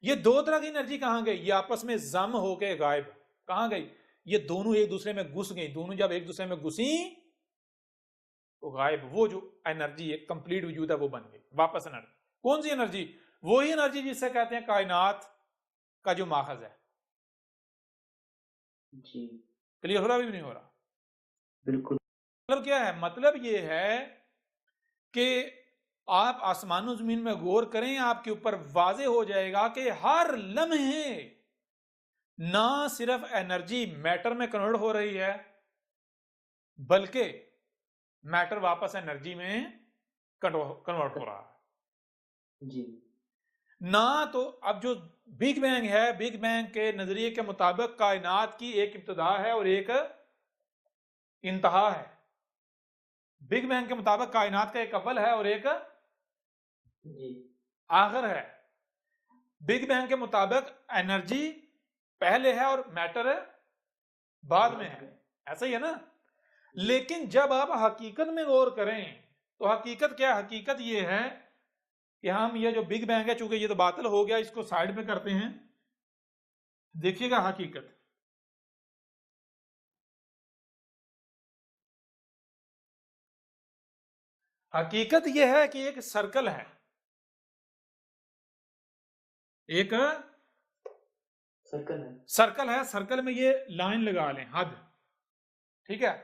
Speaker 1: ये दो तरह की एनर्जी कहां गई? ये आपस में जम होके गायब। कहां गई? ये दोनों एक दूसरे में घुस गई। दोनों जब एक दूसरे में घुसी तो गायब। वो जो एनर्जी एक कंप्लीट वजूद है वो बन गई वापस एनर्जी। कौन सी एनर्जी? वही एनर्जी जिससे कहते हैं कायनात का जो माखज है।
Speaker 2: जी।
Speaker 1: क्लियर हो रहा भी नहीं हो रहा?
Speaker 2: बिल्कुल।
Speaker 1: मतलब क्या है? मतलब ये है कि आप आसमानो जमीन में गौर करें, आपके ऊपर वाजे हो जाएगा कि हर लम्हे ना सिर्फ एनर्जी मैटर में कन्वर्ट हो रही है, बल्कि मैटर वापस एनर्जी में कन्वर्ट हो रहा है।
Speaker 2: जी।
Speaker 1: ना तो अब जो बिग बैंग है, बिग बैंग के नजरिए के मुताबिक कायनात की एक इब्तिदा है और एक इंतहा है। बिग बैंग के मुताबिक कायनात का एक अव्वल है और एक
Speaker 2: जी।
Speaker 1: आखिर है। बिग बैंग के मुताबिक एनर्जी पहले है और मैटर बाद में है, ऐसा ही है ना। लेकिन जब आप हकीकत में गौर करें तो हकीकत क्या है? हकीकत ये है कि हम ये जो बिग बैंग है, चूंकि ये तो बातिल हो गया, इसको साइड पे करते हैं। देखिएगा हकीकत, हकीकत यह है कि एक सर्कल है, एक सर्कल है। सर्कल में ये लाइन लगा लें, हद, ठीक है।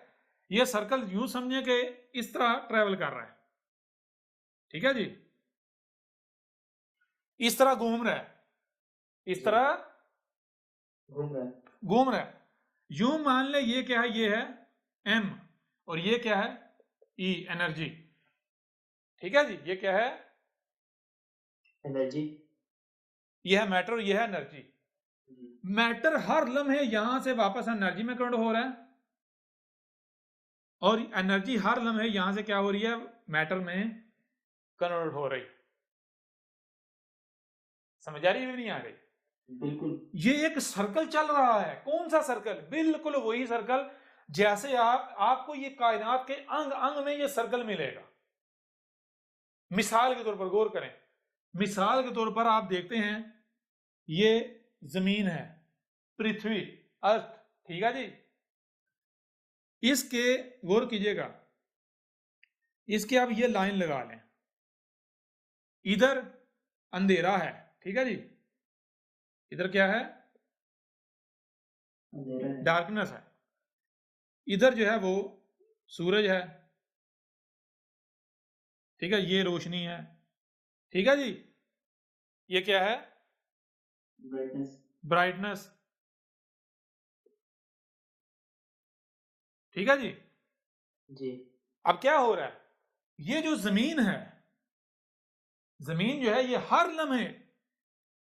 Speaker 1: ये सर्कल यूं समझे कि इस तरह ट्रेवल कर रहा है, ठीक है जी, इस तरह घूम रहा है, इस तरह घूम रहा है। यूं मान ले ये क्या है? ये है एम और ये क्या है? ई, एनर्जी, ठीक है जी। ये क्या है?
Speaker 2: एनर्जी।
Speaker 1: ये है मैटर और ये है एनर्जी। मैटर हर लम्हे यहां से वापस एनर्जी में कन्वर्ट हो रहा है और एनर्जी हर लम्हे यहां से क्या हो रही है? मैटर में कन्वर्ट हो रही। समझ आ रही है? नहीं आ रही?
Speaker 2: बिल्कुल।
Speaker 1: ये एक सर्कल चल रहा है। कौन सा सर्कल? बिल्कुल वही सर्कल जैसे आपको ये कायनात के अंग अंग में ये सर्कल मिलेगा। मिसाल के तौर पर गौर करें, मिसाल के तौर पर आप देखते हैं ये जमीन है, पृथ्वी, अर्थ, ठीक है जी। इसके गौर कीजिएगा, इसके आप ये लाइन लगा लें, इधर अंधेरा है, ठीक है जी, इधर क्या है? डार्कनेस है। इधर जो है वो सूरज है, ठीक है, ये रोशनी है, ठीक है जी। ये क्या है? ब्राइटनेस, ठीक है जी।
Speaker 2: जी।
Speaker 1: अब क्या हो रहा है? ये जो जमीन है, जमीन जो है ये हर लम्हे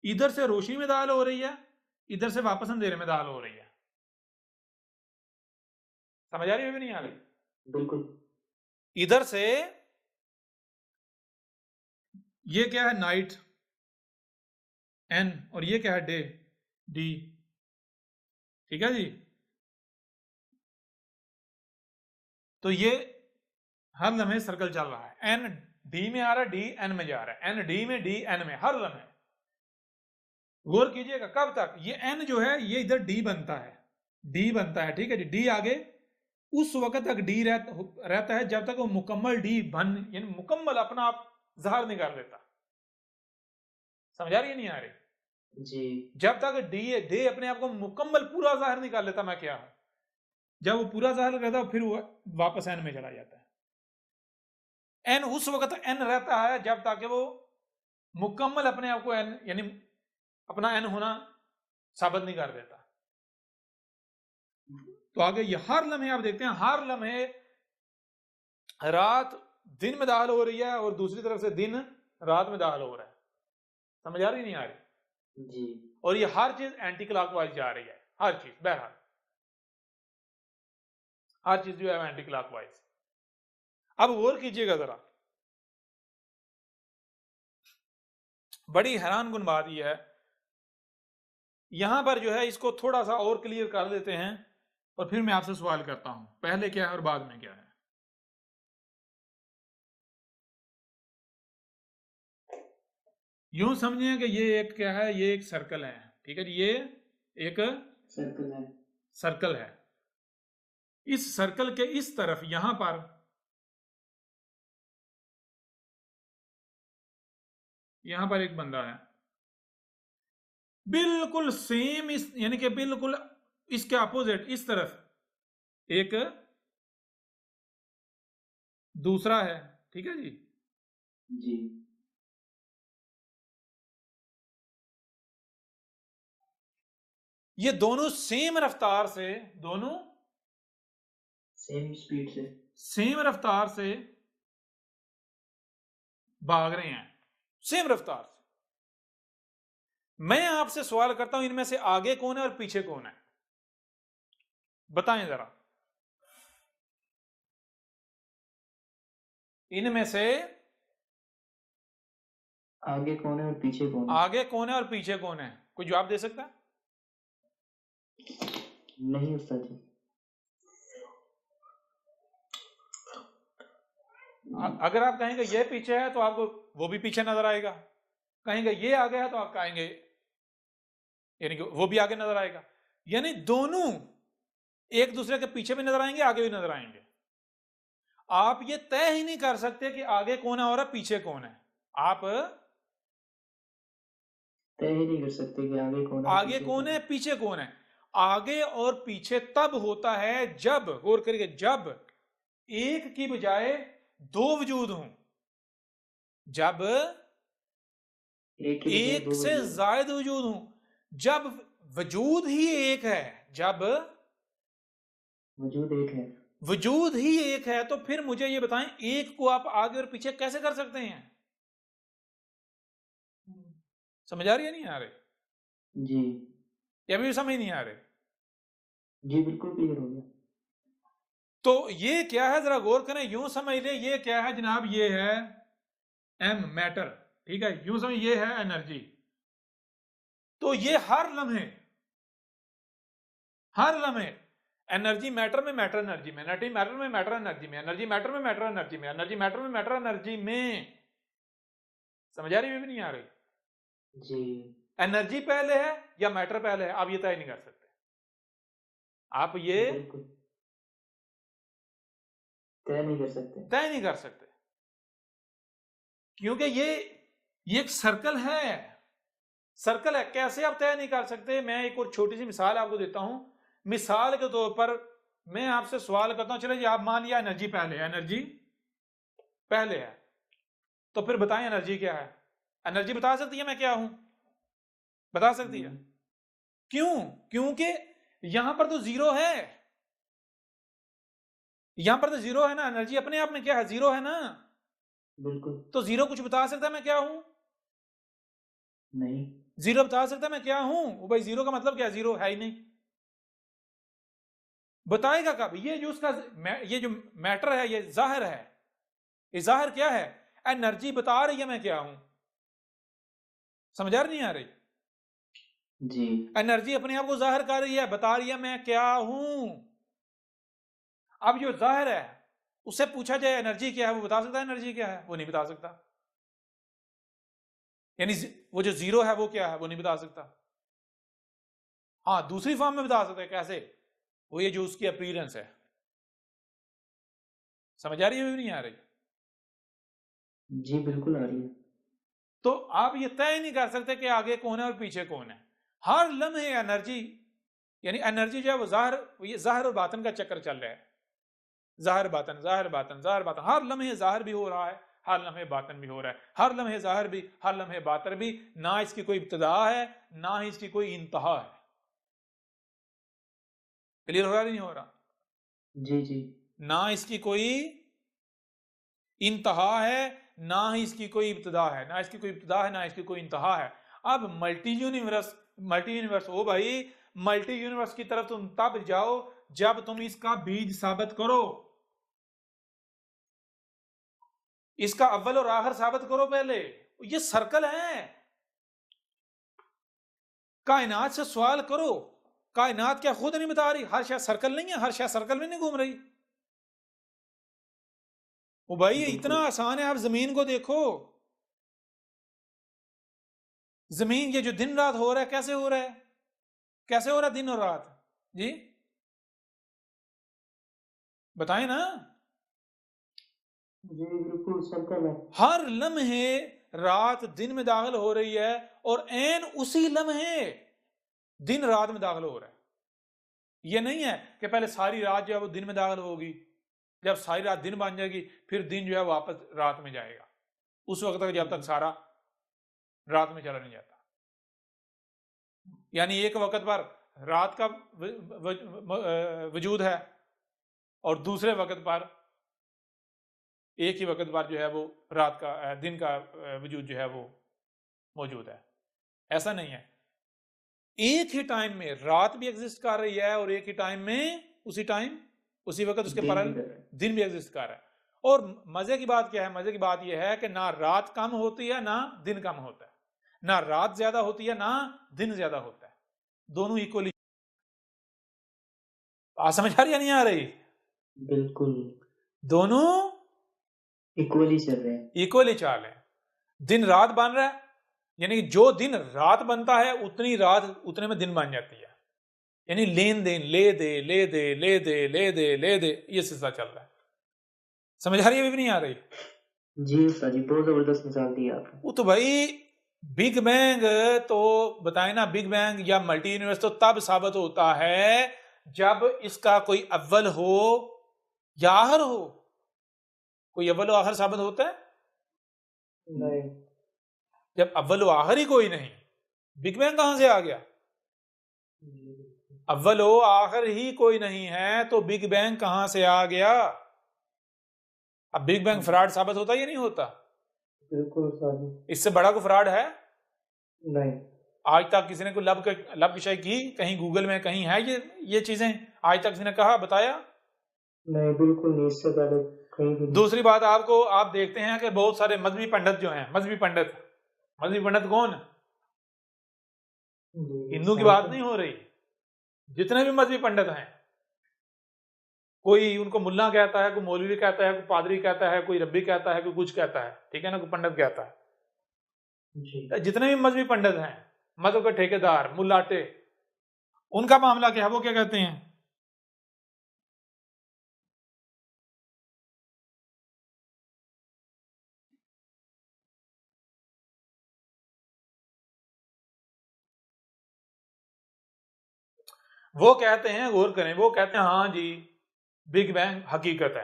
Speaker 1: इधर से रोशनी में दाल हो रही है, इधर से वापस अंधेरे में दाल हो रही है। समझ आ रही है भी नहीं आ रही?
Speaker 2: बिल्कुल।
Speaker 1: इधर से ये क्या है? नाइट, एन, और ये क्या है? डे, डी, ठीक है जी। तो ये हर लम्हे सर्कल चल रहा है। एन डी में आ रहा है, डी एन में जा रहा है, एन डी में, डी एन में, हर लम्हे। गौर कीजिएगा, कब तक? ये एन जो है ये इधर डी बनता है, डी बनता है, ठीक है जी। डी आगे उस वक्त तक डी रहता है जब तक वो मुकम्मल डी बन, यानी मुकम्मल अपना आप ज़ाहिर नहीं कर लेता। समझ आ रही है नहीं आ रही?
Speaker 2: जी
Speaker 1: जब तक डे अपने आप को मुकम्मल पूरा जाहिर नहीं कर लेता मैं क्या है, जब वो पूरा जाहिर करता है फिर वो वापस एन में चला जाता है। एन उस वक्त एन रहता है जब तक वो मुकम्मल अपने आप को एन यानी अपना एन होना साबित नहीं कर देता। तो आगे ये हर लम्हे आप देखते हैं, हर लम्हे रात दिन में दाखिल हो रही है और दूसरी तरफ से दिन रात में दाखिल हो रहा है। समझ आ रही नहीं आ रही?
Speaker 2: जी
Speaker 1: और ये हर चीज एंटी क्लॉकवाइज जा रही है, हर चीज, बहरहाल हर चीज जो है एंटी क्लॉकवाइज। अब गौर कीजिएगा जरा, बड़ी हैरान कुन बात यह है, यहां पर जो है इसको थोड़ा सा और क्लियर कर देते हैं और फिर मैं आपसे सवाल करता हूं पहले क्या है और बाद में क्या है। यूं समझिए कि ये एक क्या है, ये एक सर्कल है, ठीक है, ये एक
Speaker 2: सर्कल है।
Speaker 1: सर्कल है। इस सर्कल के इस तरफ यहां पर एक बंदा है, बिल्कुल सेम इस यानी कि बिल्कुल इसके अपोजिट इस तरफ एक दूसरा है, ठीक है जी।
Speaker 2: जी
Speaker 1: ये दोनों सेम रफ्तार से, दोनों
Speaker 2: सेम स्पीड से,
Speaker 1: सेम रफ्तार से भाग रहे हैं, सेम रफ्तार से। मैं आपसे सवाल करता हूं इनमें से आगे कौन है और पीछे कौन है, बताएं जरा। इनमें से
Speaker 2: आगे कौन है और पीछे कौन है?
Speaker 1: आगे कौन है और पीछे कौन है, कोई जवाब दे सकता है?
Speaker 2: नहीं उस्ताद जी।
Speaker 1: अगर आप कहेंगे ये पीछे है तो आपको वो भी पीछे नजर आएगा, कहेंगे ये आगे है तो आप कहेंगे यानी कि वो भी आगे नजर आएगा, यानी दोनों एक दूसरे के पीछे भी नजर आएंगे, आगे भी नजर आएंगे। आप ये तय ही नहीं कर सकते कि आगे कौन है और पीछे कौन है। आप
Speaker 2: तय ही नहीं कर सकते कि आगे कौन है,
Speaker 1: आगे कौन है पीछे कौन है। आगे और पीछे तब होता है जब, गौर करिए, जब एक की बजाय दो वजूद हों, जब
Speaker 2: एक ही
Speaker 1: एक से ज्यादा वजूद हों, जब वजूद ही एक है, जब
Speaker 2: वजूद एक है,
Speaker 1: वजूद ही एक है, तो फिर मुझे ये बताएं एक को आप आगे और पीछे कैसे कर सकते हैं? समझ आ रही है नहीं आ रही?
Speaker 2: जी
Speaker 1: या भी समझ नहीं आ रही?
Speaker 2: जी बिल्कुल क्लियर हो गया।
Speaker 1: तो ये क्या है जरा गौर करें, यूं समझ ले, ये क्या है जनाब, ये है एम मैटर, ठीक है, यूं समझ ये है एनर्जी। तो ये हर लम्हे एनर्जी मैटर में, मैटर एनर्जी में, एनर्जी मैटर में, मैटर एनर्जी में, एनर्जी मैटर में, मैटर एनर्जी में, एनर्जी मैटर में, मैटर एनर्जी में। समझ आ रही है भी नहीं आ रही?
Speaker 2: जी
Speaker 1: एनर्जी पहले है या मैटर पहले है, आप ये तय नहीं कर सकते। आप ये
Speaker 2: बिल्कुल तय नहीं कर सकते,
Speaker 1: तय नहीं कर सकते, क्योंकि ये एक सर्कल है, सर्कल है। कैसे आप तय नहीं कर सकते? मैं एक और छोटी सी मिसाल आपको देता हूं। मिसाल के तौर पर मैं आपसे सवाल करता हूं, चलो जी आप मान लिया एनर्जी पहले है, एनर्जी पहले है, तो फिर बताएं एनर्जी क्या है? एनर्जी बता सकती है मैं क्या हूं? बता सकती है? क्यों? क्योंकि यहां पर तो जीरो है, यहां पर तो जीरो है ना, एनर्जी अपने आप में क्या है, जीरो है ना।
Speaker 2: बिल्कुल
Speaker 1: तो जीरो कुछ बता सकता है मैं क्या हूं?
Speaker 2: नहीं,
Speaker 1: जीरो बता सकता है मैं क्या हूं? वो भाई जीरो का मतलब क्या है? जीरो है ही नहीं, बताएगा कब? ये जो उसका ये जो मैटर है, ये जाहिर है, ये जाहिर क्या है? एनर्जी बता रही है मैं क्या हूं। समझ आ रही नहीं आ रही?
Speaker 2: जी
Speaker 1: एनर्जी अपने आप को जाहिर कर रही है, बता रही है मैं क्या हूं। अब जो जाहिर है उससे पूछा जाए एनर्जी क्या है, वो बता सकता है एनर्जी क्या है? वो नहीं बता सकता। यानी वो जो जीरो है वो क्या है, वो नहीं बता सकता। हाँ दूसरी फॉर्म में बता सकता है, कैसे? वो ये जो उसकी अपीयरेंस है। समझ आ रही है भी नहीं आ रही?
Speaker 2: जी बिल्कुल आ रही है।
Speaker 1: तो आप ये तय नहीं कर सकते कि आगे कौन है और पीछे कौन है। हर लम्हे एनर्जी, यानी एनर्जी जो है वो ज़ाहिर और बातन का चक्कर चल रहा है। ज़ाहिर बातन, ज़ाहिर बातन, ज़ाहिर बातन, हर लम्हे ज़ाहिर भी हो रहा है, हर लम्हे बातन भी हो रहा है, हर लम्हे ज़ाहिर भी, हर लम्हे बातन भी। ना इसकी कोई इब्तिदा है, ना ही इसकी कोई इंतहा है। क्लियर हो रहा नहीं हो रहा?
Speaker 2: जी जी।
Speaker 1: ना इसकी कोई इंतहा है, ना ही इसकी कोई इब्तिदा है, ना इसकी कोई इब्तिदा है, ना इसकी कोई इंतहा है। अब मल्टी यूनिवर्स हो भाई, मल्टी यूनिवर्स की तरफ तुम तब जाओ जब तुम इसका बीज साबित करो, इसका अव्वल और आखिर साबित करो पहले। ये सर्कल है, कायनात से सवाल करो। कायनात क्या खुद नहीं बता रही? हर शय सर्कल नहीं है, हर शय सर्कल में नहीं घूम रही। वो भाई ये इतना आसान है। आप जमीन को देखो, जमीन ये जो दिन रात हो रहा है, कैसे हो रहा है? कैसे हो रहा है दिन और रात? जी बताएं ना।
Speaker 2: जी बिल्कुल सर्कल है।
Speaker 1: हर लम्हे रात दिन में दाखिल हो रही है और एन उसी लम्हे दिन रात में दाखिल हो रहा है। ये नहीं है कि पहले सारी रात जो है वो दिन में दाखिल होगी, जब सारी रात दिन बन जाएगी फिर दिन जो है वापस रात में जाएगा, उस वक्त तक जब तक सारा रात में चला नहीं जाता। यानी एक वक्त पर रात का वजूद है और दूसरे वक्त पर, एक ही वक्त पर जो है वो रात का, दिन का वजूद जो है वो मौजूद है। ऐसा नहीं है, एक ही टाइम में रात भी एग्जिस्ट कर रही है और एक ही टाइम में उसी वक्त उसके पैरेलल दिन भी एग्जिस्ट कर रहा है। और मजे की बात क्या है? मजे की बात यह है कि ना रात कम होती है ना दिन कम होता है, ना रात ज्यादा होती है ना दिन ज्यादा होता है, दोनों इक्वली। समझ आ रही या नहीं आ रही?
Speaker 2: बिल्कुल
Speaker 1: दोनों
Speaker 2: इक्वली चल रहे हैं,
Speaker 1: इक्वली चाल है। दिन रात बन रहा है, यानी जो दिन रात बनता है उतनी रात उतने में दिन बन जाती है। यानी लेन देन, ले दे ले दे ले दे ले दे ले दे, ये सिलसिला चल रहा है। समझ आ रही है? अभी भी नहीं आ रही?
Speaker 2: जी सर जी, बहुत जबरदस्त मिसाल दी आपने।
Speaker 1: वो तो भाई बिग बैंग तो बताए ना, बिग बैंग या मल्टी यूनिवर्स तो तब साबित होता है जब इसका कोई अव्वल हो या आखिर हो। कोई अव्वल आखिर साबित होता है?
Speaker 2: नहीं।
Speaker 1: जब अव्वल आखिर ही कोई नहीं, बिग बैंग कहां से आ गया? अव्वल आखिर ही कोई नहीं है तो बिग बैंग कहां से आ गया? अब बिग बैंग फ्रॉड साबित होता या नहीं होता?
Speaker 2: बिल्कुल सर।
Speaker 1: इससे बड़ा कोई फ्रॉड है?
Speaker 2: नहीं।
Speaker 1: आज तक किसी ने कोई लब विषय की कहीं गूगल में कहीं है ये चीजें? आज तक किसी ने कहा, बताया?
Speaker 2: नहीं बिल्कुल नहीं, इससे पहले कहीं भी।
Speaker 1: दूसरी बात, आप देखते हैं कि बहुत सारे मजहबी पंडित जो हैं, मजहबी पंडित कौन? हिंदू की बात नहीं हो रही, जितने भी मजहबी पंडित हैं, कोई उनको मुल्ला कहता है, कोई मौलवी कहता है, कोई पादरी कहता है, कोई रब्बी कहता है, कोई कुछ कहता है, ठीक है ना, कोई पंडित कहता है। जितने भी मजहबी पंडित हैं, मजहब के ठेकेदार, मुल्लाटे, उनका मामला क्या है? वो क्या कहते हैं? वो कहते हैं, गौर करें, वो कहते हैं हाँ जी बिग बैंग हकीकत है।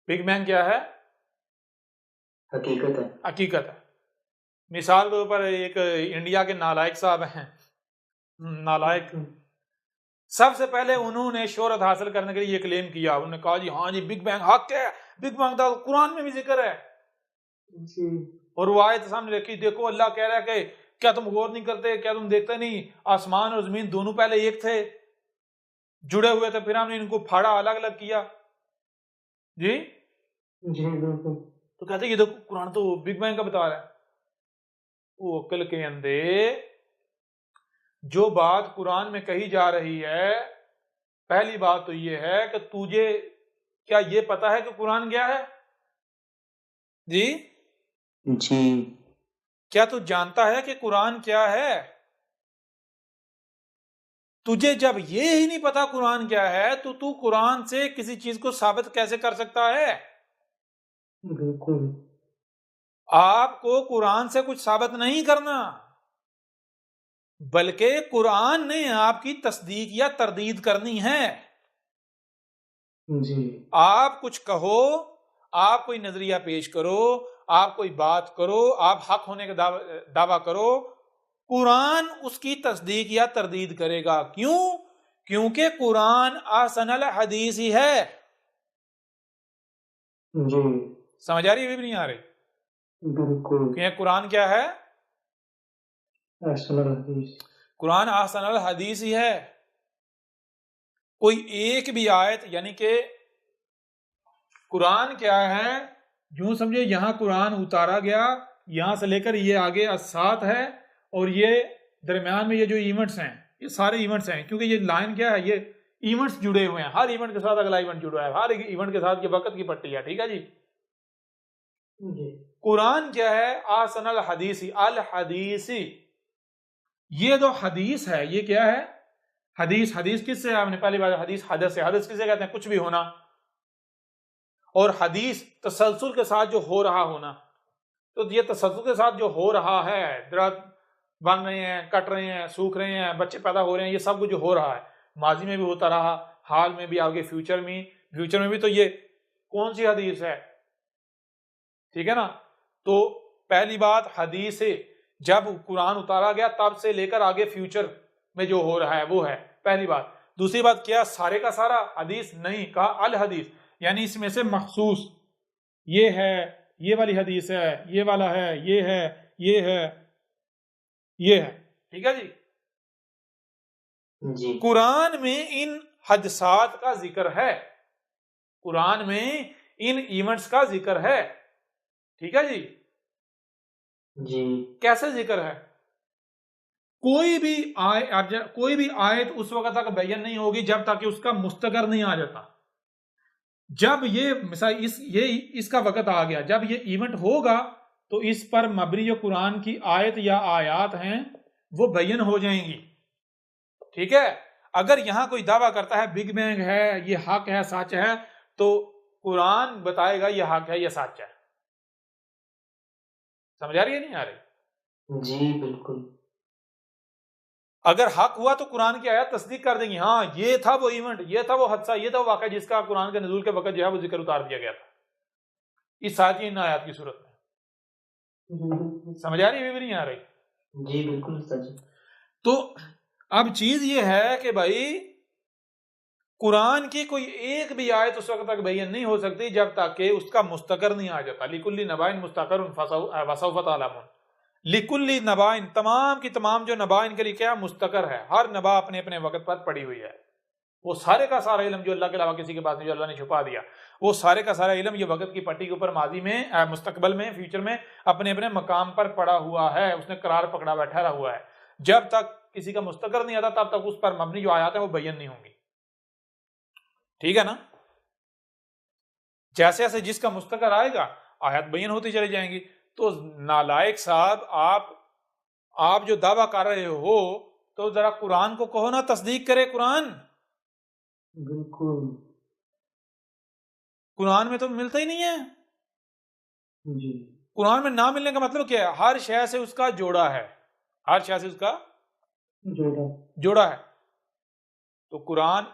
Speaker 1: बिग बैंग क्या है? हकीकत है। मिसाल के ऊपर एक इंडिया के नालायक साहब हैं, नालायक, सबसे पहले उन्होंने शोहरत हासिल करने के लिए ये क्लेम किया, उन्होंने कहा जी हाँ जी बिग बैंग हक है, बिग बैंग का कुरान में भी जिक्र है
Speaker 2: जी।
Speaker 1: और वो आयत सामने रखी, देखो अल्लाह कह रहा है कि क्या तुम गौर नहीं करते, क्या तुम देखते नहीं आसमान और जमीन दोनों पहले एक थे, जुड़े हुए थे, फिर हमने इनको फाड़ा, अलग अलग किया। जी
Speaker 2: जी बिल्कुल।
Speaker 1: तो कहते ये तो कुरान तो बिग बैंग का बता रहा है। वो अक्ल के अंधे, जो बात कुरान में कही जा रही है, पहली बात तो ये है कि तुझे क्या ये पता है कि कुरान क्या है? जी
Speaker 2: जी।
Speaker 1: क्या तू जानता है कि कुरान क्या है? तुझे जब ये ही नहीं पता कुरान क्या है तो तू कुरान से किसी चीज को साबित कैसे कर सकता है?
Speaker 2: बिल्कुल।
Speaker 1: आपको कुरान से कुछ साबित नहीं करना, बल्कि कुरान ने आपकी तस्दीक या तरदीद करनी है।
Speaker 2: जी
Speaker 1: आप कुछ कहो, आप कोई नजरिया पेश करो, आप कोई बात करो, आप हक होने का दावा करो, कुरान उसकी तस्दीक या तरदीद करेगा। क्यों? क्योंकि कुरान ahsanul हदीस ही है।
Speaker 2: जी
Speaker 1: समझ आ रही है भी नहीं आ रही?
Speaker 2: बिल्कुल।
Speaker 1: क्योंकि कुरान क्या है?
Speaker 2: ahsanul हदीस।
Speaker 1: कुरान ahsanul हदीस ही है। कोई एक भी आयत, यानी कि कुरान क्या है, यूं समझे यहां कुरान उतारा गया, यहां से लेकर ये आगे साथ है, और ये दरमियान में ये जो इवेंट्स हैं, ये सारे इवेंट्स हैं। क्योंकि ये लाइन क्या है, ये इवेंट्स जुड़े हुए हैं, हर इवेंट के साथ अगला इवेंट जुड़ा है, हर इवेंट के साथ ये वक्त की पट्टी है। ठीक है जी। कुरान क्या है? ahsanul हदीसी, अल हदीसी। ये जो हदीस है, ये क्या है? हदीस। हदीस किससे? आपने पहली बार हदीस हदस से, हदस किसे कहते हैं? कुछ भी होना। और हदीस तसलसल के साथ जो हो रहा होना। तो ये तसलसल के साथ जो हो रहा है, दरख्त बन रहे हैं, कट रहे हैं, सूख रहे हैं, बच्चे पैदा हो रहे हैं, ये सब कुछ जो हो रहा है, माजी में भी होता रहा, हाल में भी, आगे फ्यूचर में भी। तो ये कौन सी हदीस है? ठीक है ना। तो पहली बात, हदीस से जब कुरान उतारा गया तब से लेकर आगे फ्यूचर में जो हो रहा है वो है पहली बात। दूसरी बात, क्या सारे का सारा हदीस? नहीं, कहा अल हदीस, यानी इसमें से मखसूस ये है, ये वाली हदीस है, ये वाला है, ये है, ये है, ये है। ठीक है जी।
Speaker 2: जी
Speaker 1: कुरान में इन हदसात का जिक्र है, कुरान में इन इवेंट्स का जिक्र है। ठीक है जी।
Speaker 2: जी
Speaker 1: कैसे जिक्र है? कोई भी आयत उस वक्त तक बयान नहीं होगी जब तक कि उसका मुस्तकर नहीं आ जाता। जब ये मिसाल इसका वक्त आ गया, जब ये इवेंट होगा, तो इस पर मबनी जो कुरान की आयत या आयात हैं वो बयान हो जाएंगी। ठीक है। अगर यहां कोई दावा करता है बिग बैंग है, ये हक है, सच है, तो कुरान बताएगा ये हक है, ये सच है। समझ आ रही है नहीं आ रही?
Speaker 2: जी बिल्कुल।
Speaker 1: अगर हक हुआ तो कुरान की आयत तस्दीक कर देंगी, हाँ ये था वो इवेंट, ये था वो हादसा, ये था वो वाक़या जिसका कुरान के नज़ूल के वक्त जो है वो जिक्र उतार दिया गया था इस आयत इन आयत की सूरत में। समझ आ रही है भी नहीं आ रही?
Speaker 2: जी बिल्कुल सच।
Speaker 1: तो अब चीज ये है कि भाई कुरान की कोई एक भी आयत उस वक्त तक बयान नहीं हो सकती जब तक कि उसका मुस्तकर नहीं आ जाता। लिकुल्ली नबाइन मुस्तकरुन वसौफ तअलमून। लिकुल्ली नबाइन, तमाम की तमाम जो नबाइन के लिए क्या मुस्तकर है, हर नबा अपने अपने वक्त पर पड़ी हुई है। वो सारे का सारा इल्म जो अल्लाह के अलावा किसी के पास नहीं, जो अल्लाह ने छुपा दिया, वो सारे का सारा इल्म ये वक्त की पट्टी के ऊपर माजी में, मुस्तकबल में, फ्यूचर में अपने अपने मकाम पर पड़ा हुआ है, उसने करार पकड़ा बैठा हुआ है। जब तक किसी का मुस्तकर नहीं आता तब तक उस पर मबनी जो आयात है वो बयान नहीं होंगी। ठीक है ना। जैसे जैसे जिसका मुस्तकर आएगा आयत बयान होती चली जाएंगी। तो नालायक साहब, आप जो दावा कर रहे हो, तो जरा कुरान को कहो ना तस्दीक करे कुरान।
Speaker 2: बिल्कुल।
Speaker 1: कुरान में तो मिलता ही नहीं है।
Speaker 2: जी
Speaker 1: कुरान में ना मिलने का मतलब क्या है? हर शय से उसका जोड़ा है, हर शय से उसका जोड़ा है। तो कुरान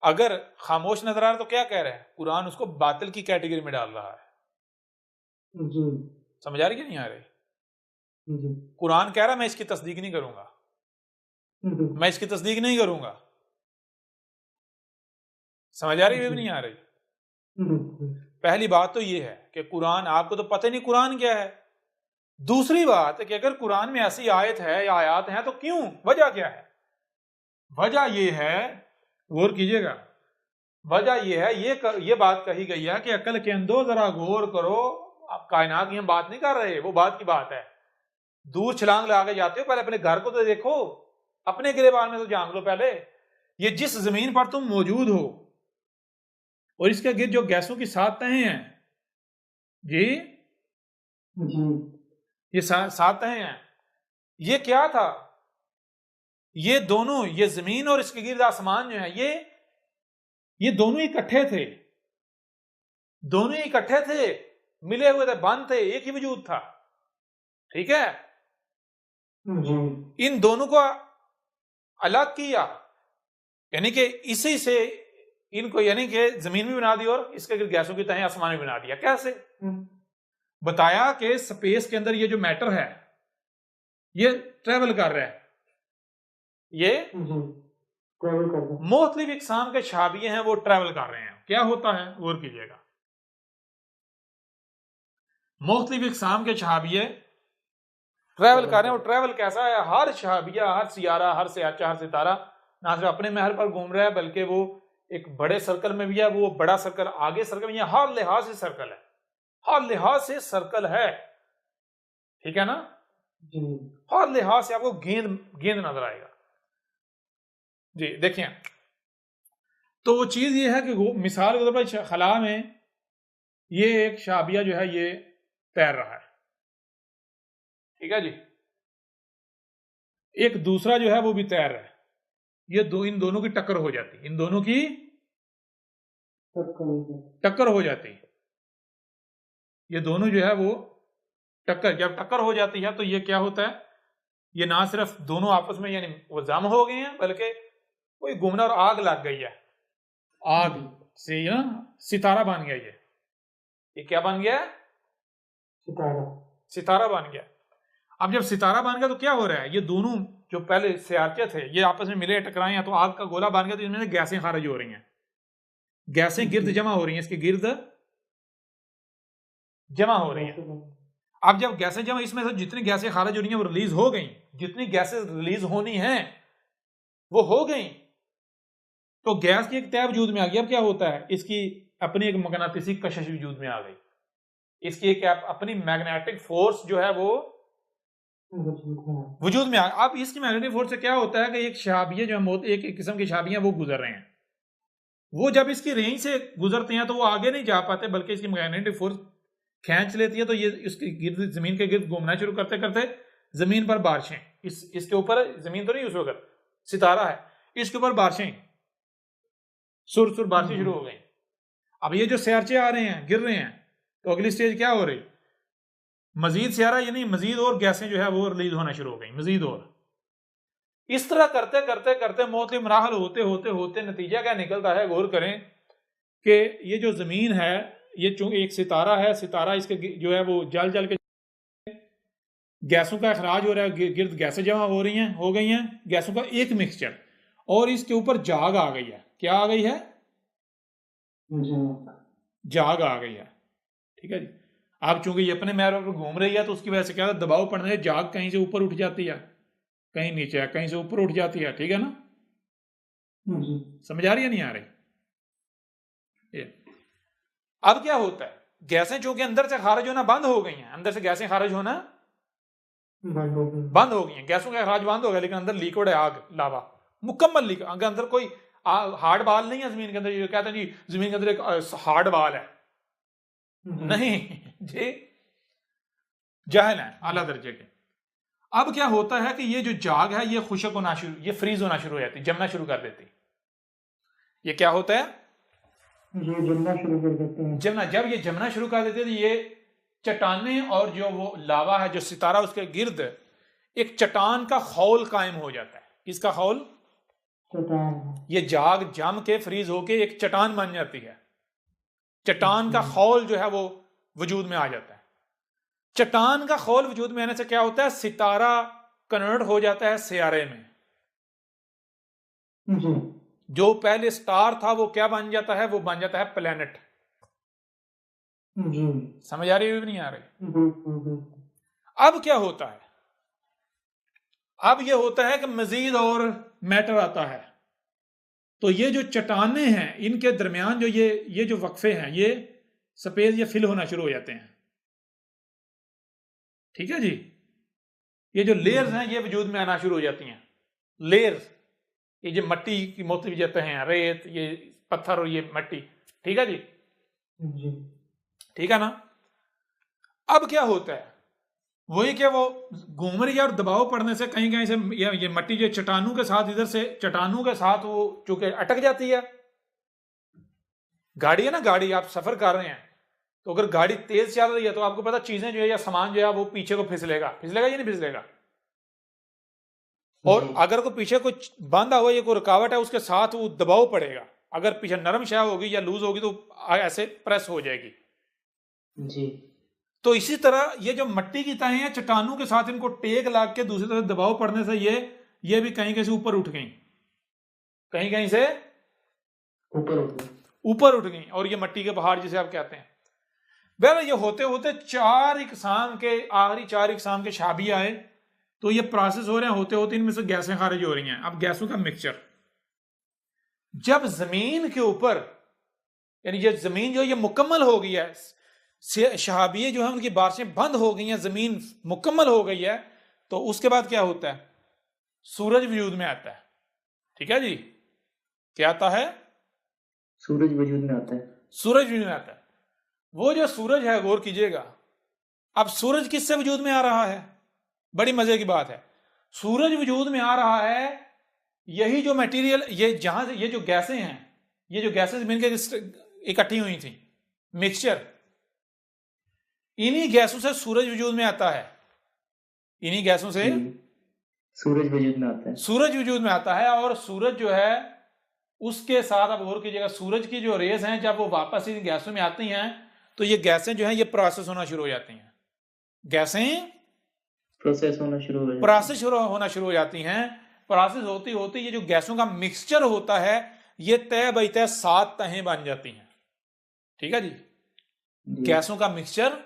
Speaker 1: अगर खामोश नजर आ रहा है तो क्या कह रहे हैं? कुरान उसको बातिल की कैटेगरी में डाल रहा है।
Speaker 2: जी
Speaker 1: समझ आ रही कि नहीं आ रही?
Speaker 2: जी
Speaker 1: कुरान कह रहा है मैं इसकी तस्दीक नहीं करूंगा, मैं इसकी तस्दीक नहीं करूंगा। समझ आ रही है भी नहीं आ रही? पहली बात तो ये है कि कुरान, आपको तो पता ही नहीं कुरान क्या है। दूसरी बात है कि अगर कुरान में ऐसी आयत है या आयात हैं तो क्यों, वजह क्या है? वजह ये है, गौर कीजिएगा, वजह ये है, ये बात कही गई है कि अकल के अंदर जरा गौर करो। आप कायनात की हम बात नहीं कर रहे, वो बात की बात है। दूर छलांग लगा के जाते हो, पहले अपने घर को तो देखो, अपने गिरेबान में तो जान लो पहले। ये जिस जमीन पर तुम मौजूद हो और इसके गिर्द जो गैसों की 7 तहें हैं जी, ये 7 तहें हैं, ये क्या था? ये दोनों, ये जमीन और इसके गिर्द आसमान जो है, ये दोनों इकट्ठे थे, दोनों इकट्ठे थे। मिले हुए थे, बंद थे, एक ही वजूद था। ठीक है,
Speaker 2: जी
Speaker 1: इन दोनों को अलग किया, यानी कि इसी से इनको, यानी कि जमीन भी बना दी और इसके गैसों की तहें आसमान भी बना दिया। कैसे? बताया कि स्पेस के अंदर ये जो मैटर है ये ट्रेवल कर रहा है, ये
Speaker 2: जी ट्रैवल कर रहे हैं।
Speaker 1: मुख्तलिफ इकसाम के शाबिये हैं, वो ट्रेवल कर रहे हैं। क्या होता है, गौर कीजिएगा, मुख्तलिफ इकसाम के शहाबिये ट्रैवल कर रहे हैं। और ट्रैवल कैसा है, हर शहाबिया, हर सियारा, हर सियाचा, हर सितारा ना सिर्फ अपने महल पर घूम रहा है, बल्कि वो एक बड़े सर्कल में भी है, वो बड़ा सर्कल आगे सर्कल में, हर लिहाज से सर्कल है, हर लिहाज से सर्कल है। ठीक है ना,
Speaker 2: जी
Speaker 1: हर लिहाज से आपको गेंद गेंद नजर आएगा जी। देखिए, तो वो चीज ये है कि मिसाल के तौर पर खला में ये एक शाबिया जो है ये तैर रहा है, ठीक है जी, एक दूसरा जो है वो भी तैर रहा है, ये इन दोनों की टक्कर हो जाती, इन दोनों की टक्कर हो जाती है, ये दोनों जो है वो टक्कर, जब टक्कर हो जाती है तो ये क्या होता है, ये ना सिर्फ दोनों आपस में यानी वो जम हो गए हैं, बल्कि कोई घूमना और आग लग गई है, आग से ना सितारा बन गया, ये क्या बन गया, सितारा बन गया। अब जब सितारा बन गया तो क्या हो रहा है, ये दोनों जो पहले सियारचे थे ये आपस में मिले टकराए हैं, तो आग का गोला बन गया, तो इनमें गैसें खारिज हो रही हैं, गैसें गिर्द जमा हो रही हैं, इसके गिर्द जमा हो रही हैं। अब जब गैसें जमा, इसमें से जितनी गैसें खारिज हो रही हैं वो रिलीज हो गई, जितनी गैसें रिलीज होनी हैं वो हो गई, तो गैस की एक तय वजूद में आ गई। अब क्या होता है, इसकी अपनी एक मगनातिसी कशिश वजूद में आ गई, इसकी एक अपनी मैग्नेटिक फोर्स जो है वो वजूद में आ। अब इसकी मैग्नेटिक फोर्स से क्या होता है कि एक शाबिये जो है, एक किस्म की शाबियां वो गुजर रहे हैं, वो जब इसकी रेंज से गुजरते हैं तो वो आगे नहीं जा पाते, बल्कि इसकी मैग्नेटिक फोर्स खींच लेती है, तो ये इसके गिर्द, जमीन के गिर्द घूमना शुरू करते करते जमीन पर बारिशें, इसके ऊपर, जमीन तो नहीं उस वक्त सितारा है, इसके ऊपर बारिशें, सुर सुर बारिशें शुरू हो गई। अब ये जो सियारचे आ रहे हैं, गिर रहे हैं, तो अगली स्टेज क्या हो रही, मजीद सियारा यानी मजीद और गैसें जो है वो रिलीज होना शुरू हो गई, मजीद और। इस तरह करते करते करते मौत मराहल होते होते होते नतीजा क्या निकलता है, गौर करें कि ये जो जमीन है, ये चूंकि एक सितारा है, सितारा इसके जो है वो जल जल के गैसों का अखराज हो रहा है, गिर्द गैसें जमा हो रही हैं, हो गई हैं, गैसों का एक मिक्सचर, और इसके ऊपर जाग आ गई है। क्या आ गई है, जाग आ गई है, ठीक है जी। अब चूंकि ये अपने महल पर घूम रही है, तो उसकी वजह से क्या दबाव पड़ने से जाग कहीं से ऊपर उठ जाती है, कहीं नीचे है, कहीं से ऊपर उठ जाती है, ठीक है ना, समझ आ रही है नहीं आ रही। अब क्या होता है, गैसें चूंकि अंदर से खारिज होना बंद हो गई हैं, अंदर से गैसें खारिज होना बंद हो गई हैं, गैसों का अखराज बंद हो गया, लेकिन अंदर लिक्विड है, आग, लावा, मुकम्मल लिक्विड, अगर अंदर कोई हार्ड बाल नहीं है जमीन के अंदर, ये कहते हैं जी जमीन के अंदर एक हार्ड बाल है, नहीं जी, जाहिल है आला दर्जे के। अब क्या होता है कि ये जो जाग है ये खुशक होना शुरू, ये फ्रीज होना शुरू हो जाती, जमना शुरू कर देती। ये क्या होता है,
Speaker 2: जमना शुरू कर देते हैं।
Speaker 1: जमना, जब ये जमना शुरू कर देते हैं तो ये चट्टाने और जो वो लावा है, जो सितारा, उसके गिर्द एक चट्टान का खौल कायम हो जाता है। किसका खौल,
Speaker 2: चट्टान।
Speaker 1: ये जाग जम के फ्रीज होके एक चट्टान बन जाती है, चट्टान का खौल जो है वो वजूद में आ जाता है। चट्टान का खौल वजूद में आने से क्या होता है, सितारा कन्वर्ट हो जाता है सियारे में, जो पहले स्टार था वो क्या बन जाता है, वो बन जाता है प्लेनेट। समझ आ रही है, नहीं आ रही। अब क्या होता है, अब ये होता है कि मजीद और मैटर आता है, तो ये जो चट्टाने हैं इनके दरमियान जो ये जो वक्फे हैं, ये स्पेस ये फिल होना शुरू हो जाते हैं, ठीक है जी। ये जो लेयर्स हैं ये वजूद में आना शुरू हो जाती हैं, लेयर्स, ये जो मट्टी की मुख्तलिफ जगह हैं, रेत, ये पत्थर और ये मट्टी, ठीक है जी, ठीक है ना। अब क्या होता है, वही क्या वो घूम रही है और दबाव पड़ने से कहीं कहीं से ये मट्टी जो चट्टानों के साथ, इधर से चट्टानों के साथ वो चूंकि अटक जाती है। गाड़ी है ना, गाड़ी आप सफर कर रहे हैं, तो अगर गाड़ी तेज चल रही है तो आपको पता चीजें जो है या सामान जो है वो पीछे को फिसलेगा, फिसलेगा या नहीं फिसलेगा। और
Speaker 2: जी
Speaker 1: अगर कोई पीछे कुछ बांधा हुआ या कोई रुकावट है उसके साथ वो दबाव पड़ेगा, अगर पीछे नरम शय होगी या लूज होगी तो ऐसे प्रेस हो जाएगी।
Speaker 2: जी
Speaker 1: तो इसी तरह ये जो मट्टी की तहें हैं चट्टानों के साथ इनको टेक लाग के दूसरी तरफ दबाव पड़ने से ये भी कहीं कहीं से ऊपर उठ गई, कहीं कहीं से
Speaker 2: ऊपर उठ गए।
Speaker 1: ऊपर उठ गई, और ये मट्टी के पहाड़ जिसे आप कहते हैं। वह ये होते होते चार इकसाम के, आखिरी चार इकसाम के शाबी आए, तो ये प्रोसेस हो रहे हैं, होते होते इनमें से गैसें खारिज हो रही हैं। अब गैसों का मिक्सचर जब जमीन के ऊपर, यानी ये जमीन जो ये मुकम्मल हो गई है, शहाबिये जो है उनकी बारिशें बंद हो गई हैं, जमीन मुकम्मल हो गई है, तो उसके बाद क्या होता है, सूरज वजूद में आता है। ठीक है जी, क्या आता है,
Speaker 2: सूरज वजूद में आता है।
Speaker 1: सूरज वजूद में आता है। वो जो सूरज है, गौर कीजिएगा, अब सूरज किससे वजूद में आ रहा है, बड़ी मजे की बात है। सूरज वजूद में आ रहा है, यही जो मटेरियल, ये जहां से ये जो गैसें हैं, ये जो गैसें जमीन के इकट्ठी हुई थी, मिक्सचर, इन्हीं गैसों से सूरज वजूद में आता है, इन्हीं गैसों से
Speaker 2: सूरज वजूद में आता है।
Speaker 1: सूरज वजूद में आता है। और सूरज जो है उसके साथ, आप गौर कीजिएगा, सूरज की जो रेज हैं जब वो वापस इन गैसों में आती हैं तो ये गैसें जो हैं ये प्रोसेस होना शुरू हो जाती हैं, गैसें
Speaker 2: प्रोसेस होना शुरू हो जाता है।
Speaker 1: प्रोसेस होना शुरू हो जाती हैं। प्रोसेस होती होती ये जो गैसों का मिक्सचर होता है ये तय बाई तय 7 तहें बन जाती हैं। ठीक है जी, गैसों का मिक्सचर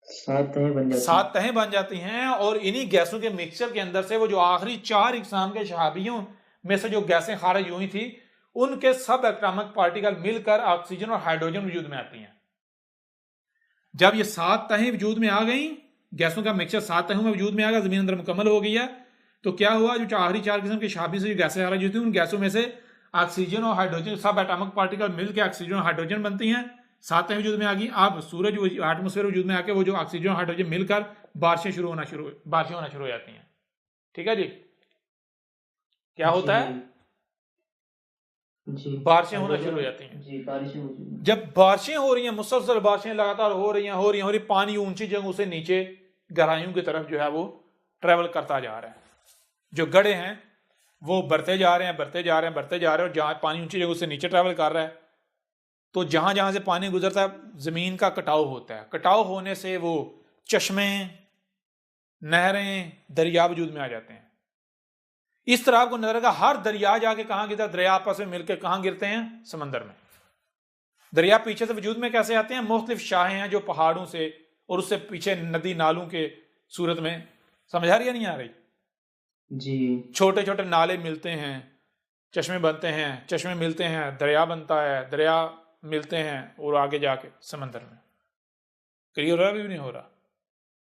Speaker 2: 7 तहें बन जाती
Speaker 1: 7 तहें बन जाती हैं। और इन्हीं गैसों के मिक्सचर के अंदर से वो जो आखिरी 4 इकसाम के शहाबियों में से जो गैसें खारिज हुई थी, उनके सब एटॉमिक पार्टिकल मिलकर ऑक्सीजन और हाइड्रोजन वजूद में आती हैं। जब ये 7 तहें वजूद में आ गई, गैसों का मिक्सचर 7 तहों में वजूद में आ गया, जमीन अंदर मुकम्मल हो गई है, तो क्या हुआ, जो आखिरी 4 किस्म की शहाबी से जो गैसें खारिज हुई थी, उन गैसों में से ऑक्सीजन और हाइड्रोजन, सब एटॉमिक पार्टिकल मिलकर ऑक्सीजन और हाइड्रोजन बनती हैं। 7 तहें वजूद में आ गई। अब सूरज एटमोस्फेयर वजूद में आके वो जो ऑक्सीजन और हाइड्रोजन मिलकर बारिशें होना शुरू हो जाती हैं। ठीक है जी, क्या होता है,
Speaker 2: जी
Speaker 1: बारिशें होना शुरू हो जाती हैं।
Speaker 2: जी बारिशें,
Speaker 1: जब बारिशें हो रही हैं, मुसलसल बारिशें लगातार हो रही हैं, पानी ऊंची जगहों से नीचे गहराइयों की तरफ जो है वो ट्रेवल करता जा रहा है। जो गड्ढे हैं वो बढ़ते जा रहे हैं, और जहां पानी ऊंची जगहों से नीचे ट्रेवल कर रहा है, तो जहां जहां से पानी गुजरता है जमीन का कटाव होता है। कटाव होने से वो चश्मे, नहरें, दरिया वजूद में आ जाते हैं। इस तरह आपको नजर आएगा, हर दरिया जाके कहां गिरता है, दरिया आपस में मिलकर कहां गिरते हैं, समंदर में। दरिया पीछे से वजूद में कैसे आते हैं, मुख्तलिफ शाखें हैं जो पहाड़ों से और उससे पीछे नदी नालों के सूरत में, समझ आ रही है नहीं आ रही
Speaker 2: जी,
Speaker 1: छोटे छोटे नाले मिलते हैं, चश्मे बनते हैं, चश्मे मिलते हैं, दरिया बनता है, दरिया मिलते हैं, और आगे जाके समंदर में। क्लियर हो रहा भी नहीं हो रहा,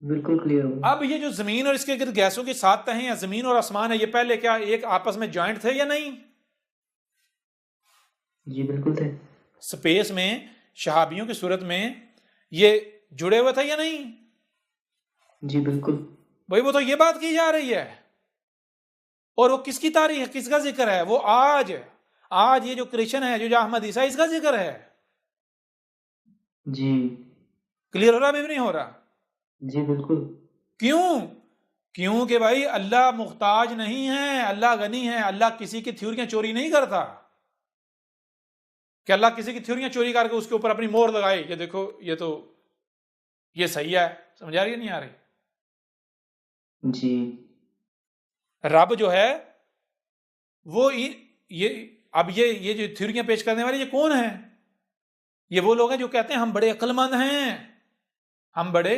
Speaker 2: बिल्कुल क्लियर हो।
Speaker 1: अब ये जो जमीन और इसके गिर्द गैसों की 7 तहें हैं, जमीन और आसमान है, ये पहले क्या एक आपस में जॉइंट थे या नहीं,
Speaker 2: जी बिल्कुल थे।
Speaker 1: स्पेस में शहाबियों की सूरत में ये जुड़े हुए थे या नहीं,
Speaker 2: जी बिल्कुल।
Speaker 1: भाई वो तो ये बात की जा रही है। और वो किसकी तारीख है, किसका जिक्र है, वो आज ये जो क्रिश्चियन है, जो अहमद ईसा, इसका जिक्र है।
Speaker 2: जी
Speaker 1: क्लियर हो रहा भी नहीं हो रहा,
Speaker 2: जी बिल्कुल।
Speaker 1: क्यों कि भाई अल्लाह मुख्ताज नहीं है, अल्लाह गनी है। अल्लाह किसी की थ्योरियां चोरी नहीं करता कि अल्लाह किसी की थ्योरियां चोरी करके उसके ऊपर अपनी मोहर लगाए, ये देखो ये सही है। समझ आ रही है नहीं आ रही,
Speaker 2: जी
Speaker 1: रब जो है वो ये जो थ्योरियां पेश करने वाले ये कौन है, ये वो लोग हैं जो कहते हैं हम बड़े अक्लमंद हैं, हम बड़े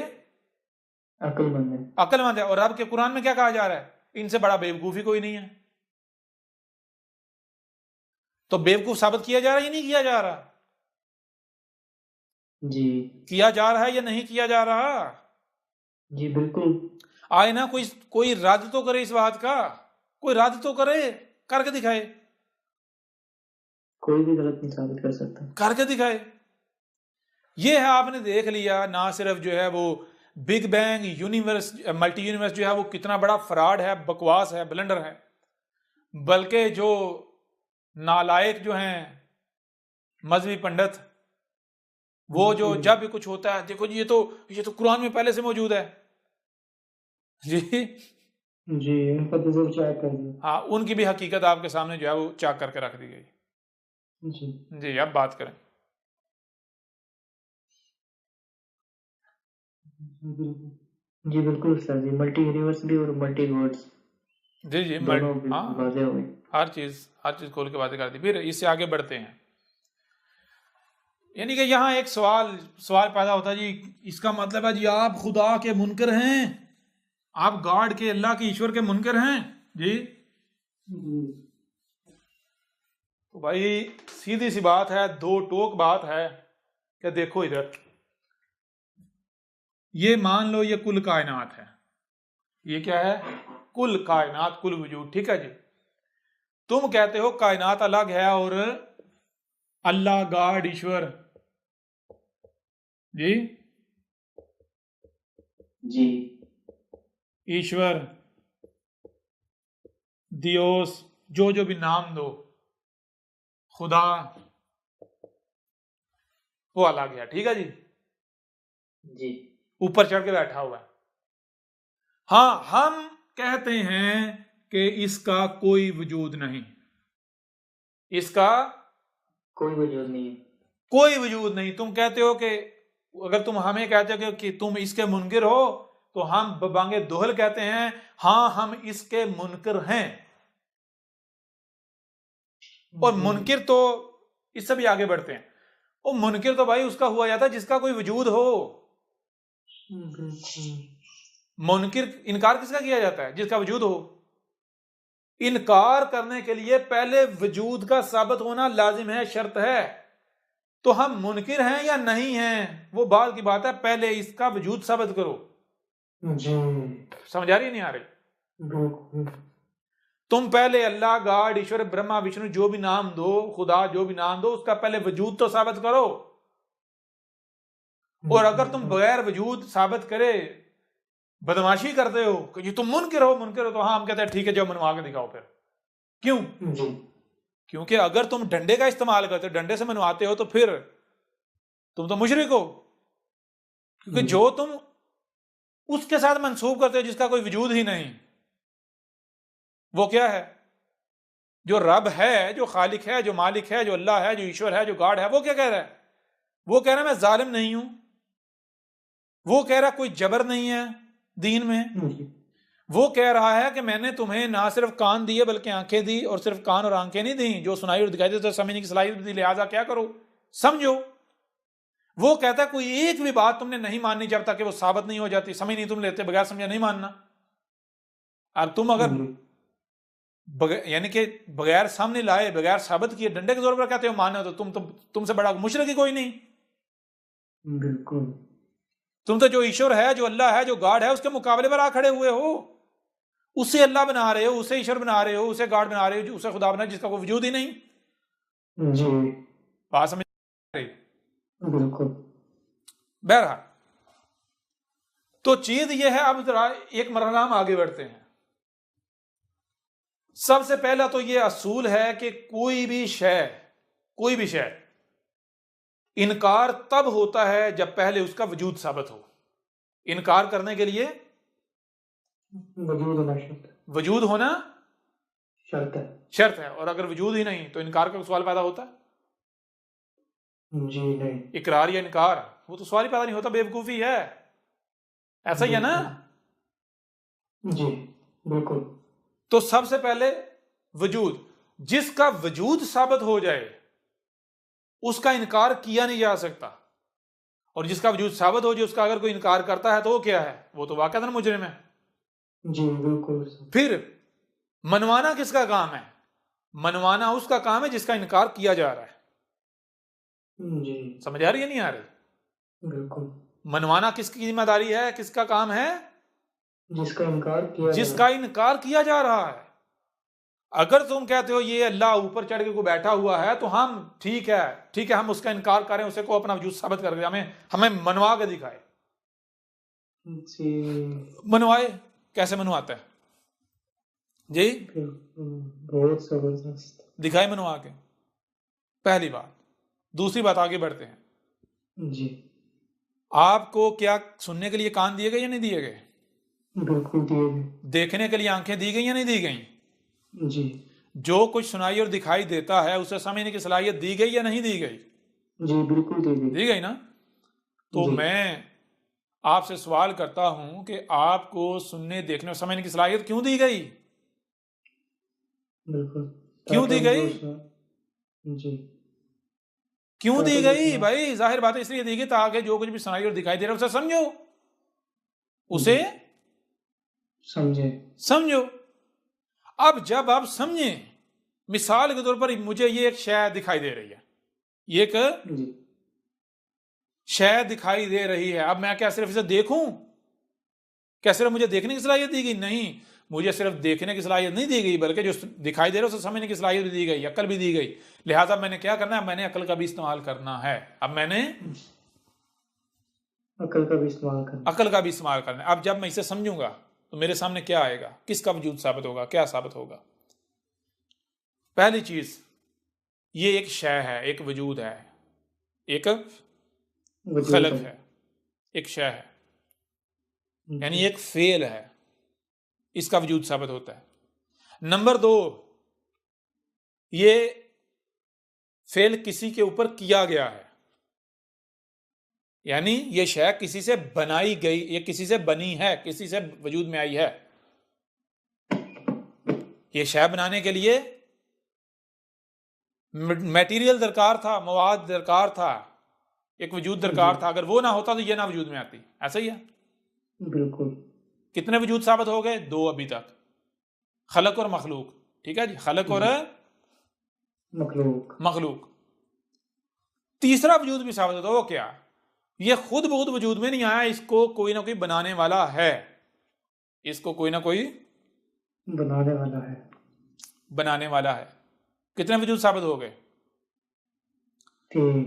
Speaker 1: अक्लमंद है। और रब के कुरान में क्या कहा जा रहा है, इनसे बड़ा बेवकूफी कोई नहीं है। तो बेवकूफ साबित किया जा रहा है या नहीं किया जा रहा,
Speaker 2: जी
Speaker 1: किया जा रहा है या नहीं किया जा रहा,
Speaker 2: जी बिल्कुल।
Speaker 1: आए ना कोई रद्द तो करे इस बात का, कोई रद्द तो करे, करके दिखाए।
Speaker 2: कोई भी गलत नहीं साबित कर सकता,
Speaker 1: करके दिखाए। ये है, आपने देख लिया ना सिर्फ जो है वो big bang universe, multi universe जो है वो कितना बड़ा फ्रॉड है, बकवास है, ब्लंडर है, बल्कि जो नालायक जो हैं मजहबी पंडित वो जो जब भी कुछ होता है, देखो जी ये तो कुरान में पहले से मौजूद है जी।
Speaker 2: जी उनका तो सब चेक कर दिया।
Speaker 1: हाँ, उनकी भी हकीकत आपके सामने जो है वो चाक करके रख दी गई।
Speaker 2: जी
Speaker 1: जी, अब बात करें।
Speaker 2: बिल्कुल जी, बिल्कुल सर जी, मल्टी यूनिवर्स भी और मल्टी वर्ड्स
Speaker 1: जी जी,
Speaker 2: दोनों बिल्कुल
Speaker 1: हाँ,
Speaker 2: वाजे हो गए।
Speaker 1: हर चीज खोल के बातें कर दी। फिर इससे आगे बढ़ते हैं। यानी कि यहाँ एक सवाल पैदा होता है जी, इसका मतलब है जी आप खुदा के मुनकर हैं, आप गॉड के, अल्लाह के, ईश्वर के मुनकर हैं जी।
Speaker 2: जी
Speaker 1: तो भाई सीधी सी बात है, दो टोक बात है कि देखो इधर, ये मान लो ये कुल कायनात है, ये क्या है, कुल कायनात, कुल वजूद, ठीक है जी। तुम कहते हो कायनात अलग है और अल्लाह, गॉड, ईश्वर जी,
Speaker 2: जी
Speaker 1: ईश्वर, दियोस, जो भी नाम दो, खुदा, वो अलग है, ठीक है जी।
Speaker 2: जी
Speaker 1: ऊपर चढ़ के बैठा हुआ है। हाँ, हम कहते हैं कि इसका कोई वजूद नहीं, इसका
Speaker 2: कोई वजूद नहीं है।
Speaker 1: कोई वजूद नहीं। तुम कहते हो कि अगर तुम हमें कहते हो कि तुम इसके मुनकिर हो, तो हम बबांगे दोहल कहते हैं हाँ हम इसके मुनकिर हैं। और मुनकिर तो, इससे भी आगे बढ़ते हैं, वो मुनकिर तो भाई उसका हुआ जाता है जिसका कोई वजूद हो। मुनकिर, इनकार किसका किया जाता है, जिसका वजूद हो। इनकार करने के लिए पहले वजूद का साबित होना लाजिम है, शर्त है। तो हम मुनकिर हैं या नहीं हैं वो बात की बात है, पहले इसका वजूद साबित करो।
Speaker 2: जी
Speaker 1: समझ आ रही नहीं आ रही?
Speaker 2: बिल्कुल।
Speaker 1: तुम पहले अल्लाह, गॉड, ईश्वर, ब्रह्मा, विष्णु, जो भी नाम दो, खुदा, जो भी नाम दो, उसका पहले वजूद तो साबित करो। और अगर तुम बगैर वजूद साबित करे बदमाशी करते हो कि ये तुम मुनकिर हो, तो हाँ हम कहते हैं ठीक है, जब मनवा के दिखाओ फिर। क्यों?
Speaker 2: जी
Speaker 1: क्योंकि अगर तुम डंडे का इस्तेमाल करते हो, डंडे से मनवाते हो, तो फिर तुम तो मुशरिक हो। क्योंकि जो तुम उसके साथ मंसूब करते हो जिसका कोई वजूद ही नहीं, वो क्या है? जो रब है, जो खालिक है, जो मालिक है, जो अल्लाह है, जो ईश्वर है, जो गॉड है, वो क्या कह रहा है? वो कह रहा है मैं जालिम नहीं हूं। वो कह रहा है कोई जबर नहीं है दीन में। वो कह रहा है कि मैंने तुम्हें ना सिर्फ कान दिए बल्कि आंखें दी, और सिर्फ कान और आंखें नहीं दी, जो सुनाई और दिखाई दे तो समझने की सलाहियत दी, लिहाजा क्या करो, समझो। वो कहता है कोई एक भी बात तुमने नहीं माननी जब तक कि वो साबित नहीं हो जाती। समझ नहीं तुम लेते, बगैर समझे नहीं मानना। अब तुम अगर यानी कि बगैर सामने लाए, बगैर साबित किए, डंडे के जोर पर कहते हो मानो, तो तुमसे बड़ा मुशरिक ही कोई नहीं।
Speaker 2: बिल्कुल।
Speaker 1: तुम तो जो ईश्वर है, जो अल्लाह है, जो गॉड है, उसके मुकाबले पर आ खड़े हुए हो। उसे अल्लाह बना रहे हो, उसे ईश्वर बना रहे हो, उसे गॉड बना रहे हो, उसे खुदा बना जिसका कोई वजूद ही नहीं।
Speaker 2: जी
Speaker 1: बात समझ रही?
Speaker 2: बिल्कुल।
Speaker 1: बहरहाल, तो चीज ये है, अब जरा एक मरहला हम आगे बढ़ते हैं। सबसे पहला तो ये असूल है कि कोई भी शय इनकार तब होता है जब पहले उसका वजूद साबित हो। इनकार करने के लिए वजूद होना शर्त है। और अगर वजूद ही नहीं तो इनकार का सवाल पैदा होता है?
Speaker 2: जी नहीं।
Speaker 1: इकरार या इनकार, वो तो सवाल ही पैदा नहीं होता, बेवकूफी है। ऐसा ही है ना?
Speaker 2: जी बिल्कुल।
Speaker 1: तो सबसे पहले वजूद, जिसका वजूद साबित हो जाए उसका इनकार किया नहीं जा सकता। और जिसका वजूद साबित हो जाए उसका अगर कोई इनकार करता है तो वो क्या है? वो तो वाक़अतन मुजरिम है।
Speaker 2: जी बिल्कुल।
Speaker 1: फिर मनवाना किसका काम है? मनवाना उसका काम है जिसका इनकार किया जा रहा है।
Speaker 2: जी
Speaker 1: समझ आ रही है नहीं आ रही?
Speaker 2: बिल्कुल।
Speaker 1: मनवाना किसकी जिम्मेदारी है, किसका काम है?
Speaker 2: जिसका इनकार किया
Speaker 1: जा रहा है। अगर तुम कहते हो ये अल्लाह ऊपर चढ़ के को बैठा हुआ है, तो हम ठीक है हम उसका इनकार करें, उसे को अपना वजूद साबित करके हमें मनवा के दिखाए। मनवाए, कैसे मनवाता है जी?
Speaker 2: बहुत जबरदस्त।
Speaker 1: दिखाए मनवा के, पहली बात। दूसरी बात, आगे बढ़ते हैं।
Speaker 2: जी
Speaker 1: आपको क्या सुनने के लिए कान दिए गए या नहीं दिए गए?
Speaker 2: बिल्कुल दिए गए।
Speaker 1: देखने के लिए आंखें दी गई या नहीं दी गई?
Speaker 2: जी
Speaker 1: जो कुछ सुनाई और दिखाई देता है उसे समझने की सलाहियत दी गई या नहीं दी गई?
Speaker 2: जी बिल्कुल दी गई।
Speaker 1: दी गई ना। तो
Speaker 2: जी
Speaker 1: मैं आपसे सवाल करता हूं कि आपको सुनने देखने और समझने की सलाहियत क्यों दी गई?
Speaker 2: बिल्कुल।
Speaker 1: क्यों
Speaker 2: ताकि
Speaker 1: दी
Speaker 2: हम
Speaker 1: गई?
Speaker 2: जो सुना। जी
Speaker 1: क्यों दी
Speaker 2: ताकि जो
Speaker 1: गई
Speaker 2: सुना।
Speaker 1: भाई? जाहिर बात है इसलिए दी गई ताकि जो कुछ भी सुनाई और दिखाई दे रहा है उसे समझो, उसे
Speaker 2: जी समझे।
Speaker 1: समझो। अब जब आप समझें, मिसाल के तौर पर मुझे ये एक शय दिखाई दे रही है, ये एक
Speaker 2: जी
Speaker 1: शय दिखाई दे रही है। अब मैं क्या सिर्फ इसे देखूं? क्या सिर्फ मुझे देखने की सलाहियत दी गई? नहीं, मुझे सिर्फ देखने की सलाहियत नहीं दी गई, बल्कि जो दिखाई दे रहा है उसे समझने की सलाहियत भी दी गई, अकल भी दी गई। लिहाजा मैंने क्या करना है? मैंने अकल का भी इस्तेमाल करना है। अब मैंने
Speaker 2: अकल का भी इस्तेमाल करना।
Speaker 1: अकल का भी इस्तेमाल करना है। अब जब मैं इसे समझूंगा तो मेरे सामने क्या आएगा? किसका वजूद साबित होगा? क्या साबित होगा? पहली चीज, ये एक शय है, एक वजूद है, एक
Speaker 2: वजूद
Speaker 1: खलक
Speaker 2: है।
Speaker 1: है, एक शय है, यानी
Speaker 2: जी
Speaker 1: एक फेल है, इसका वजूद साबित होता है। नंबर दो, ये फेल किसी के ऊपर किया गया है, यानी ये शय किसी से बनाई गई, ये किसी से बनी है, किसी से वजूद में आई है। ये शय बनाने के लिए मटेरियल दरकार था, मवाद दरकार था, एक वजूद दरकार था। अगर वो ना होता तो ये ना वजूद में आती। ऐसा ही है।
Speaker 2: बिल्कुल।
Speaker 1: कितने वजूद साबित हो गए? दो अभी तक, खलक और मखलूक। ठीक है जी, खलक और
Speaker 2: मखलूक।
Speaker 1: मखलूक। तीसरा वजूद भी साबित होता है, वो क्या? ये खुद बहुत वजूद में नहीं आया, इसको कोई ना कोई बनाने वाला है, इसको कोई ना कोई
Speaker 2: बनाने वाला है।
Speaker 1: बनाने वाला है। कितने वजूद साबित हो गए?
Speaker 2: तीन।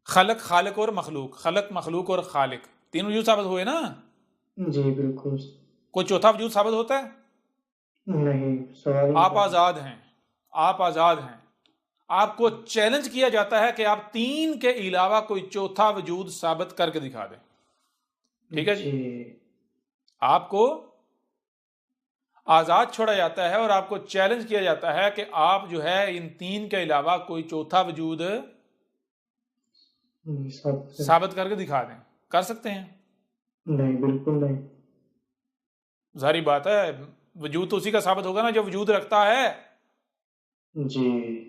Speaker 1: खलक, खालिक और मखलूक। खलक, मखलूक और खालिक, तीन वजूद साबित हुए ना।
Speaker 2: जी बिल्कुल।
Speaker 1: कोई चौथा वजूद साबित होता है?
Speaker 2: नहीं, सवाल ही
Speaker 1: आप
Speaker 2: नहीं।
Speaker 1: आजाद हैं, आप आजाद हैं। आपको चैलेंज किया जाता है कि आप तीन के अलावा कोई चौथा वजूद साबित करके दिखा दें। ठीक है जी। आपको आजाद छोड़ा जाता है और आपको चैलेंज किया जाता है कि आप जो है इन तीन के अलावा कोई चौथा वजूद साबित करके दिखा दें। कर सकते हैं?
Speaker 2: नहीं, बिल्कुल नहीं।
Speaker 1: जारी बात है, वजूद तो उसी का साबित होगा ना जो वजूद रखता है,
Speaker 2: जी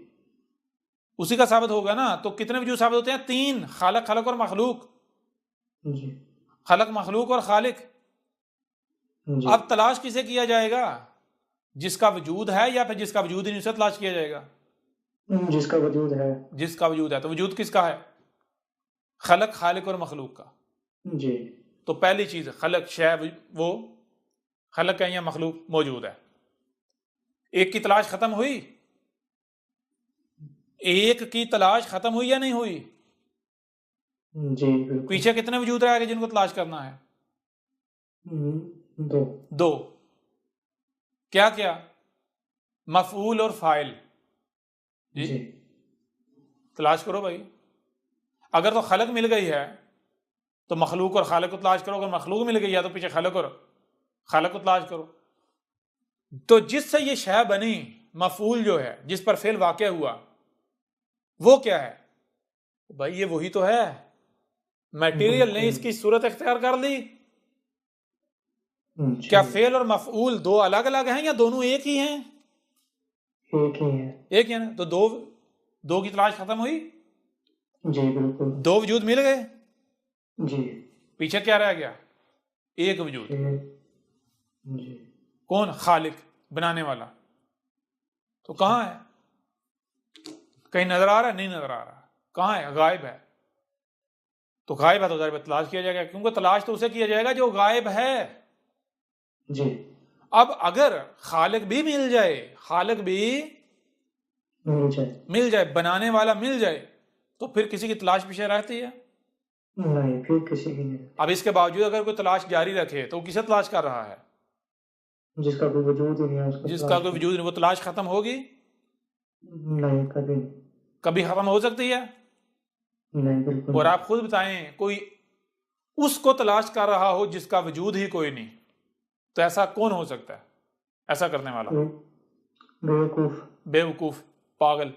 Speaker 1: उसी का साबित होगा ना। तो कितने वजूद साबित होते हैं? तीन, खालक, खलक और मखलूक।
Speaker 2: जी
Speaker 1: खलक, मखलूक और खालिक।
Speaker 2: जी।
Speaker 1: अब तलाश किसे किया जाएगा? जिसका वजूद है या फिर जिसका वजूद ही नहीं, उसे तलाश किया जाएगा?
Speaker 2: जिसका वजूद है।
Speaker 1: जिसका वजूद है। तो वजूद किसका है? खलक, खालिक और मखलूक का।
Speaker 2: जी
Speaker 1: तो पहली चीज खलक, शय वो खलक है या मखलूक मौजूद है। एक की तलाश खत्म हुई? एक की तलाश खत्म हुई या नहीं हुई?
Speaker 2: जी बिल्कुल।
Speaker 1: पीछे कितने वजूद रह गए जिनको तलाश करना है?
Speaker 2: दो।
Speaker 1: दो। क्या क्या? मफूल और फाइल। जी तलाश करो भाई। अगर तो खलक मिल गई है तो मखलूक और खालिक को तलाश करो। अगर मखलूक मिल गई है तो पीछे खलक और खालिक को तलाश करो। तो जिससे ये शय बनी, मफूल जो है जिस पर फेल वाक़या हुआ, वो क्या है? भाई ये वही तो है, मटेरियल ने इसकी सूरत इख्तियार कर ली। क्या फेल और मफूल दो अलग अलग हैं या दोनों एक ही हैं?
Speaker 2: एक ही है।
Speaker 1: एक ही है ना। तो दो की तलाश खत्म हुई।
Speaker 2: जी बिल्कुल।
Speaker 1: दो वजूद मिल गए,
Speaker 2: जी
Speaker 1: पीछे क्या रह गया? एक वजूद।
Speaker 2: जी
Speaker 1: कौन? खालिक, बनाने वाला। तो कहां है? कहीं नजर आ रहा है? नहीं नजर आ रहा। कहां है? गायब है। तो गायब है तो जाहिर तलाश किया जाएगा, क्योंकि तलाश तो उसे किया जाएगा जो गायब है।
Speaker 2: जी।
Speaker 1: अब अगर खालिक भी मिल जाए, खालिक भी मिल जाए, बनाने वाला मिल जाए, तो फिर किसी की तलाश पीछे रहती है?
Speaker 2: नहीं, फिर किसी की नहीं।
Speaker 1: अब इसके बावजूद अगर कोई तलाश जारी रखे तो किसे तलाश कर रहा है?
Speaker 2: जिसका कोई वजूद ही नहीं है उसको।
Speaker 1: जिसका कोई वजूद नहीं, वो तलाश खत्म होगी?
Speaker 2: नहीं, कभी नहीं।
Speaker 1: कभी खत्म हो सकती है?
Speaker 2: नहीं बिल्कुल
Speaker 1: और आप खुद बताएं कोई उसको तलाश कर रहा हो जिसका वजूद ही कोई नहीं, तो ऐसा कौन हो सकता है ऐसा करने वाला?
Speaker 2: नहीं। बेवकूफ।
Speaker 1: बेवकूफ, पागल।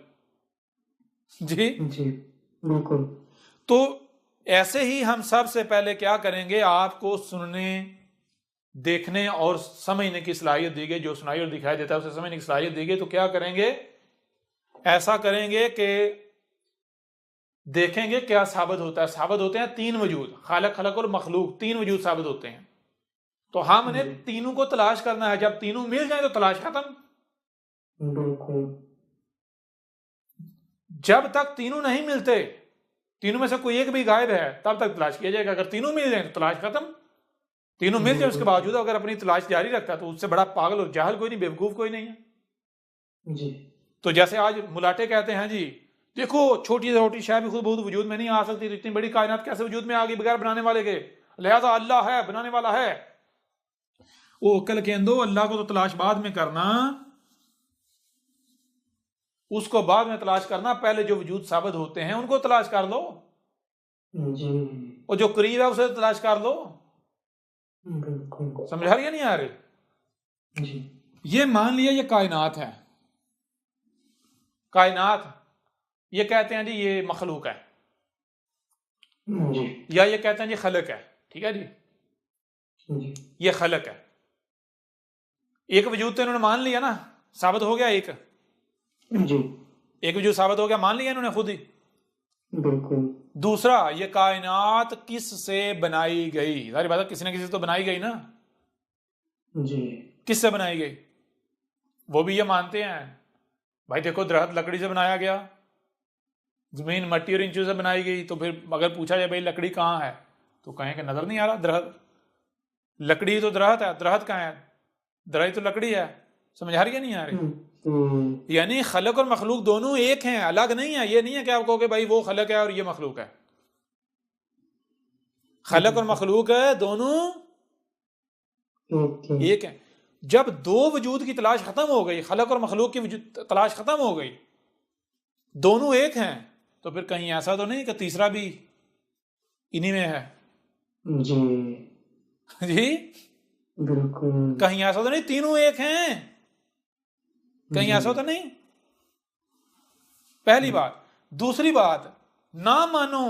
Speaker 1: जी।
Speaker 2: जी बिल्कुल।
Speaker 1: तो ऐसे ही हम सबसे पहले क्या करेंगे, आपको सुनने, देखने और समझने की सलाहियत दी गई, जो सुनाई और दिखाई देता है उसे समझने की सलाहियत दी गई। तो क्या करेंगे, ऐसा करेंगे कि देखेंगे क्या साबित होता है। साबित होते हैं तीन वजूद, खालक, खलक और मखलूक, तीन वजूद साबित होते हैं। तो हमने तीनों को तलाश करना है। जब तीनों मिल जाए तो तलाश खत्म।
Speaker 2: बिल्कुल।
Speaker 1: जब तक तीनों नहीं मिलते, तीनों में से कोई एक भी गायब है, तब तक तलाश किया जाएगा। अगर तीनों मिल जाए तो तलाश खत्म। तीनों मिल जाए उसके बावजूद अगर अपनी तलाश जारी रखता है तो उससे बड़ा पागल और जाहल कोई नहीं, बेवकूफ कोई नहीं है।
Speaker 2: जी।
Speaker 1: तो जैसे आज मुलाटे कहते हैं जी, देखो छोटी से छोटी शय भी खुद बहुत वजूद में नहीं आ सकती, तो इतनी बड़ी कायनात कैसे वजूद में आ गई बगैर बनाने वाले के? लिहाजा अल्लाह है, बनाने वाला है। वो अक्ल के अंदो, अल्लाह को तो तलाश बाद में करना, उसको बाद में तलाश करना। पहले जो वजूद साबित होते हैं उनको तलाश कर लो,
Speaker 2: जी
Speaker 1: और जो करीब है उसे तलाश कर लो।
Speaker 2: बिल्कुल।
Speaker 1: समझ आ रही है नहीं आ रही?
Speaker 2: जी।
Speaker 1: ये मान लिया ये कायनात है, कायनात ये कहते हैं जी ये मखलूक है,
Speaker 2: जी।
Speaker 1: या ये कहते हैं जी खलक है। ठीक है जी,
Speaker 2: जी।
Speaker 1: ये खलक है। एक वजूद तो इन्होंने मान लिया ना, साबित हो गया एक।
Speaker 2: जी
Speaker 1: एक वजूद साबित हो गया, मान लिया इन्होंने खुद ही।
Speaker 2: बिल्कुल।
Speaker 1: दूसरा, ये कायनात किस से बनाई गई? सारी बात किसी न किसी से तो बनाई गई ना।
Speaker 2: जी।
Speaker 1: किस से बनाई गई? वो भी ये मानते हैं भाई, देखो दरख्त लकड़ी से बनाया गया, जमीन मट्टी और इन चीजों से बनाई गई। तो फिर अगर पूछा जाए भाई लकड़ी कहाँ है, तो कहें कि नजर नहीं आ रहा दरख्त। लकड़ी तो दरख्त है, दरख्त कहाँ है? दरख्त तो लकड़ी है। समझ आ रही है नहीं आ रही? यानी खलक और मखलूक दोनों एक हैं, अलग नहीं है। ये नहीं है कि आप कहोगे भाई वो खलक है और ये मखलूक है। खलक और मखलूक है दोनों एक है। जब दो वजूद की तलाश खत्म हो गई, खलक और मखलूक की तलाश खत्म हो गई, दोनों एक हैं, तो फिर कहीं ऐसा तो नहीं कि तीसरा भी इन्हीं में है?
Speaker 2: जी
Speaker 1: जी
Speaker 2: बिल्कुल।
Speaker 1: कहीं ऐसा तो नहीं तीनों एक हैं? कहीं ऐसा तो नहीं? पहली बात। दूसरी बात, ना मानो